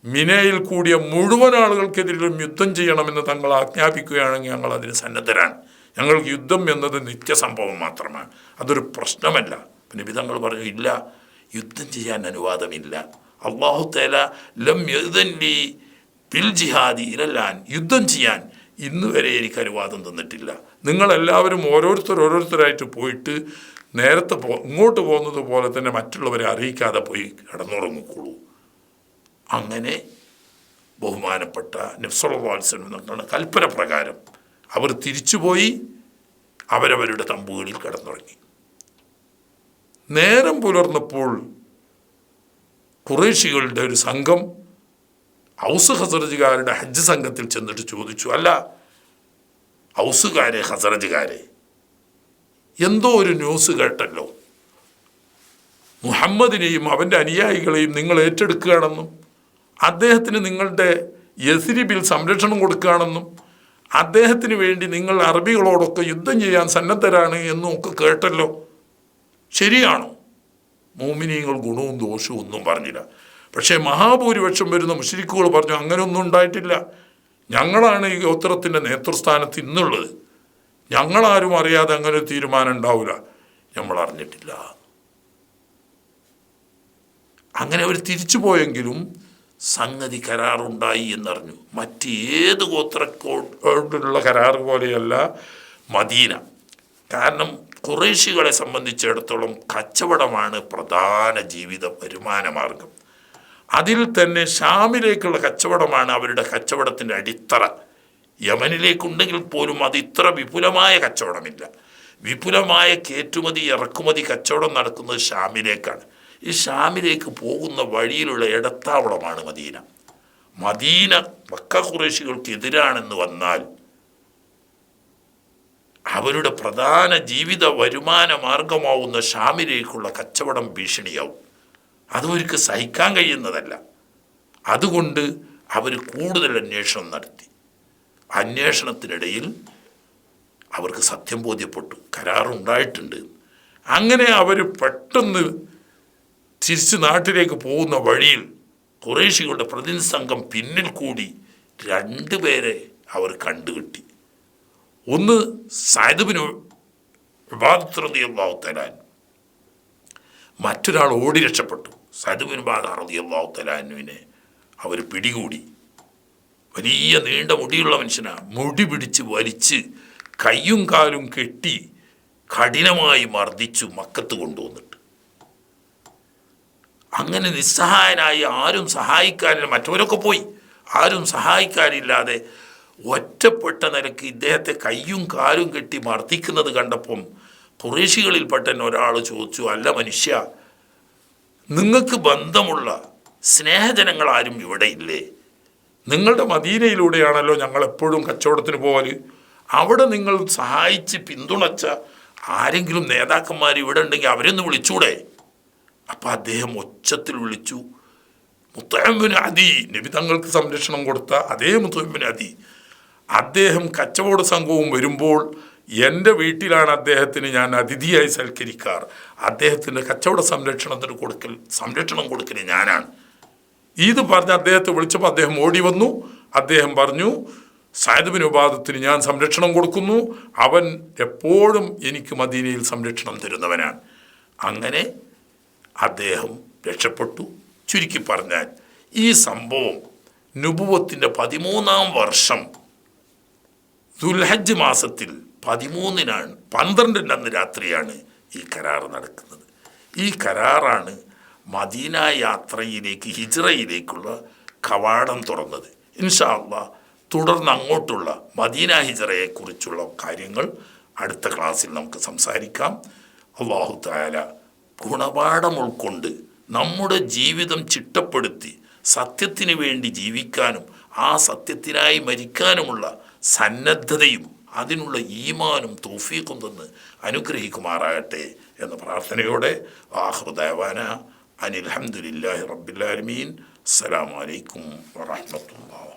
മിനയിൽ കൂടിയ മുഴുവൻ ആളുകൾക്കെതിരെയും യുദ്ധം ചെയ്യണമെന്ന് തങ്ങൾ ആജ്ഞാപിക്കുകയാണെങ്കിൽ ഞങ്ങൾ അതിന് സന്നദ്ധരാണ്. ഞങ്ങൾക്ക് യുദ്ധം എന്നത് നിത്യസംഭവം മാത്രമാണ്, അതൊരു പ്രശ്നമല്ല. നബി തങ്ങൾ പറഞ്ഞു, ഇല്ല, യുദ്ധം ചെയ്യാൻ അനുവാദമില്ല. അല്ലാഹു തആല ലം യഅ്ദൻ ലി ബിൽ ജിഹാദി ഇലല്ലാൻ, യുദ്ധം ചെയ്യാൻ ഇന്ന് വരെ എനിക്ക് അനുവാദം തന്നിട്ടില്ല. നിങ്ങളെല്ലാവരും ഓരോരുത്തരായിട്ട് പോയിട്ട് നേരത്തെ ഇങ്ങോട്ട് പോകുന്നത് പോലെ തന്നെ മറ്റുള്ളവരെ അറിയിക്കാതെ പോയി കിടന്നുറങ്ങിക്കോളൂ. അങ്ങനെ ബഹുമാനപ്പെട്ട നബി സല്ലല്ലാഹു അലൈഹി വസല്ലം തങ്ങളുടെ കൽപ്പന പ്രകാരം അവർ തിരിച്ചുപോയി അവരവരുടെ തമ്പുകളിൽ കിടന്നുറങ്ങി. നേരം പുലർന്നപ്പോൾ ഖുറൈശികളുടെ ഒരു സംഘം ഔസ് ഹസറജുകാരുടെ ഹജ്ജ് സംഘത്തിൽ ചെന്നിട്ട് ചോദിച്ചു, അല്ല ഔസുകാരെ ഹസറജുകാരെ, എന്തോ ഒരു ന്യൂസ് കേട്ടല്ലോ, മുഹമ്മദിനെയും അവൻ്റെ അനുയായികളെയും നിങ്ങൾ ഏറ്റെടുക്കുകയാണെന്നും അദ്ദേഹത്തിന് നിങ്ങളുടെ യസ്രിബിൽ സംരക്ഷണം കൊടുക്കുകയാണെന്നും അദ്ദേഹത്തിന് വേണ്ടി നിങ്ങൾ അറബികളോടൊക്കെ യുദ്ധം ചെയ്യാൻ സന്നദ്ധരാണ് എന്നും ഒക്കെ കേട്ടല്ലോ, ശരിയാണോ? മോമിനീങ്ങൾ ഗുണവും ദോഷവും ഒന്നും പറഞ്ഞില്ല. പക്ഷേ മഹാഭൂരിപക്ഷം വരുന്ന മുശ്രിക്കുകൾ പറഞ്ഞു, അങ്ങനെയൊന്നും ഉണ്ടായിട്ടില്ല, ഞങ്ങളാണ് ഈ ഗോത്രത്തിൻ്റെ നേതൃസ്ഥാനത്ത് ഇന്നുള്ളത്, ഞങ്ങളാരും അറിയാതെ അങ്ങനെ ഒരു തീരുമാനം ഉണ്ടാവില്ല, നമ്മൾ അറിഞ്ഞിട്ടില്ല. അങ്ങനെ അവർ തിരിച്ചു പോയെങ്കിലും സംഗതി കരാറുണ്ടായി എന്നറിഞ്ഞു. മറ്റേത് ഗോത്രക്കോടുള്ള കരാർ പോലെയല്ല, മദീന. കാരണം ഖുറൈശികളെ സംബന്ധിച്ചിടത്തോളം കച്ചവടമാണ് പ്രധാന ജീവിത വരുമാന മാർഗം. അതിൽ തന്നെ ഷാമിലേക്കുള്ള കച്ചവടമാണ് അവരുടെ കച്ചവടത്തിൻ്റെ അടിത്തറ. യമനിലേക്കുണ്ടെങ്കിൽ പോലും അത് ഇത്ര വിപുലമായ കച്ചവടമില്ല. വിപുലമായ കയറ്റുമതി ഇറക്കുമതി കച്ചവടം നടക്കുന്നത് ഷാമിലേക്കാണ്. ഈ ഷാമിലേക്ക് പോകുന്ന വഴിയിലുള്ള ഇടത്താവളമാണ് മദീന. മദീന മക്ക ഖുറൈശികൾക്ക് എതിരാണെന്ന് വന്നാൽ അവരുടെ പ്രധാന ജീവിത വരുമാന മാർഗമാവുന്ന ഷാമിലേക്കുള്ള കച്ചവടം ഭീഷണിയാവും. അതവർക്ക് സഹിക്കാൻ കഴിയുന്നതല്ല. അതുകൊണ്ട് അവർ കൂടുതൽ അന്വേഷണം നടത്തി. അന്വേഷണത്തിനിടയിൽ അവർക്ക് സത്യം ബോധ്യപ്പെട്ടു, കരാറുണ്ടായിട്ടുണ്ട്. അങ്ങനെ അവർ പെട്ടെന്ന് തിരിച്ച് നാട്ടിലേക്ക് പോകുന്ന വഴിയിൽ ഖുറൈശികളുടെ പ്രതിനിധി സംഘം പിന്നിൽ കൂടി 2 പേരെ അവർ കണ്ടുകിട്ടി. ഒന്ന് സഅദ് ബിൻ ഉബാദത്ത് റളിയല്ലാഹു തആല, മറ്റൊരാൾ ഓടി രക്ഷപ്പെട്ടു. സഅദ് ബിൻ ഉബാദത്ത് റളിയല്ലാഹു തആലയെ അവർ പിടികൂടി. വലിയ നീണ്ട മുടിയുള്ള മനുഷ്യനാണ്. മുടി പിടിച്ച് വലിച്ച് കയ്യും കാലും കെട്ടി കഠിനമായി മർദ്ദിച്ചു മക്കത്ത് കൊണ്ടുവന്നിട്ട്. അങ്ങനെ നിസ്സഹായനായി, ആരും സഹായിക്കാനില്ല, മറ്റവരൊക്കെ പോയി, ആരും സഹായിക്കാനില്ലാതെ ഒറ്റപ്പെട്ട നിലയ്ക്ക് ഇദ്ദേഹത്തെ കയ്യും കാലും കെട്ടി മർദ്ദിക്കുന്നത് കണ്ടപ്പം ഖുറൈശികളിൽപ്പെട്ട ഒരാൾ ചോദിച്ചു, അല്ല മനുഷ്യ, നിങ്ങൾക്ക് ബന്ധമുള്ള സ്നേഹജനങ്ങൾ ആരും ഇവിടെ ഇല്ലേ? നിങ്ങളുടെ മദീനയിലൂടെയാണല്ലോ ഞങ്ങളെപ്പോഴും കച്ചവടത്തിന് പോകൽ. അവിടെ നിങ്ങൾ സഹായിച്ച് പിന്തുണച്ച ആരെങ്കിലും നേതാക്കന്മാർ ഇവിടെ ഉണ്ടെങ്കിൽ അവരൊന്ന് വിളിച്ചൂടെ? അപ്പം അദ്ദേഹം ഒച്ചത്തിൽ വിളിച്ചു, മുത്തഅം ബിൻ അദി, നബി തങ്ങൾക്ക് സംരക്ഷണം കൊടുത്ത അതേ മുത്തഅം ബിൻ അദി. അദ്ദേഹം കച്ചവട സംഘവും വരുമ്പോൾ എൻ്റെ വീട്ടിലാണ് അദ്ദേഹത്തിന് ഞാൻ അതിഥിയായി സൽക്കരിക്കാറ്. അദ്ദേഹത്തിൻ്റെ കച്ചവട സംരക്ഷണം കൊടുക്കൽ ഞാനാണ്. ഇത് പറഞ്ഞ് അദ്ദേഹത്തെ വിളിച്ചപ്പോൾ അദ്ദേഹം ഓടി വന്നു. അദ്ദേഹം പറഞ്ഞു, സഅദ് ബിൻ ഉബാദത്തിന് ഞാൻ സംരക്ഷണം കൊടുക്കുന്നു, അവൻ എപ്പോഴും എനിക്ക് മദീനയിൽ സംരക്ഷണം തരുന്നവനാണ്. അങ്ങനെ അദ്ദേഹം രക്ഷപ്പെട്ടു. ചുരുക്കി പറഞ്ഞാൽ ഈ സംഭവം നുബുവത്തിൻ്റെ 13-ാം വർഷം ദുൽഹജ്ജ് മാസത്തിൽ 13-നാണ്, 12-ൻ്റെ അന്ന് രാത്രിയാണ് ഈ കരാർ നടക്കുന്നത്. ഈ കരാറാണ് മദീന യാത്രയിലേക്ക്, ഹിജ്റയിലേക്കുള്ള കവാടം തുറന്നത്. ഇൻഷാ അല്ലാഹ് തുടർന്ന് അങ്ങോട്ടുള്ള മദീന ഹിജ്റയെക്കുറിച്ചുള്ള കാര്യങ്ങൾ അടുത്ത ക്ലാസ്സിൽ നമുക്ക് സംസാരിക്കാം. അല്ലാഹു തആല ഗുണപാഠം ഉൾക്കൊണ്ട് നമ്മുടെ ജീവിതം ചിട്ടപ്പെടുത്തി സത്യത്തിന് വേണ്ടി ജീവിക്കാനും ആ സത്യത്തിനായി മരിക്കാനുമുള്ള സന്നദ്ധതയും അതിനുള്ള ഈമാനും തൗഫീഖും തന്ന് അനുഗ്രഹിക്കുമാറാകട്ടെ എന്ന പ്രാർത്ഥനയോടെ ആഖിറു ദഅവാന അനിൽ ഹംദുലില്ലാഹി റബ്ബിൽ ആലമീൻ. അസ്സലാമു അലൈക്കും വറഹ്മത്തുള്ളാഹി.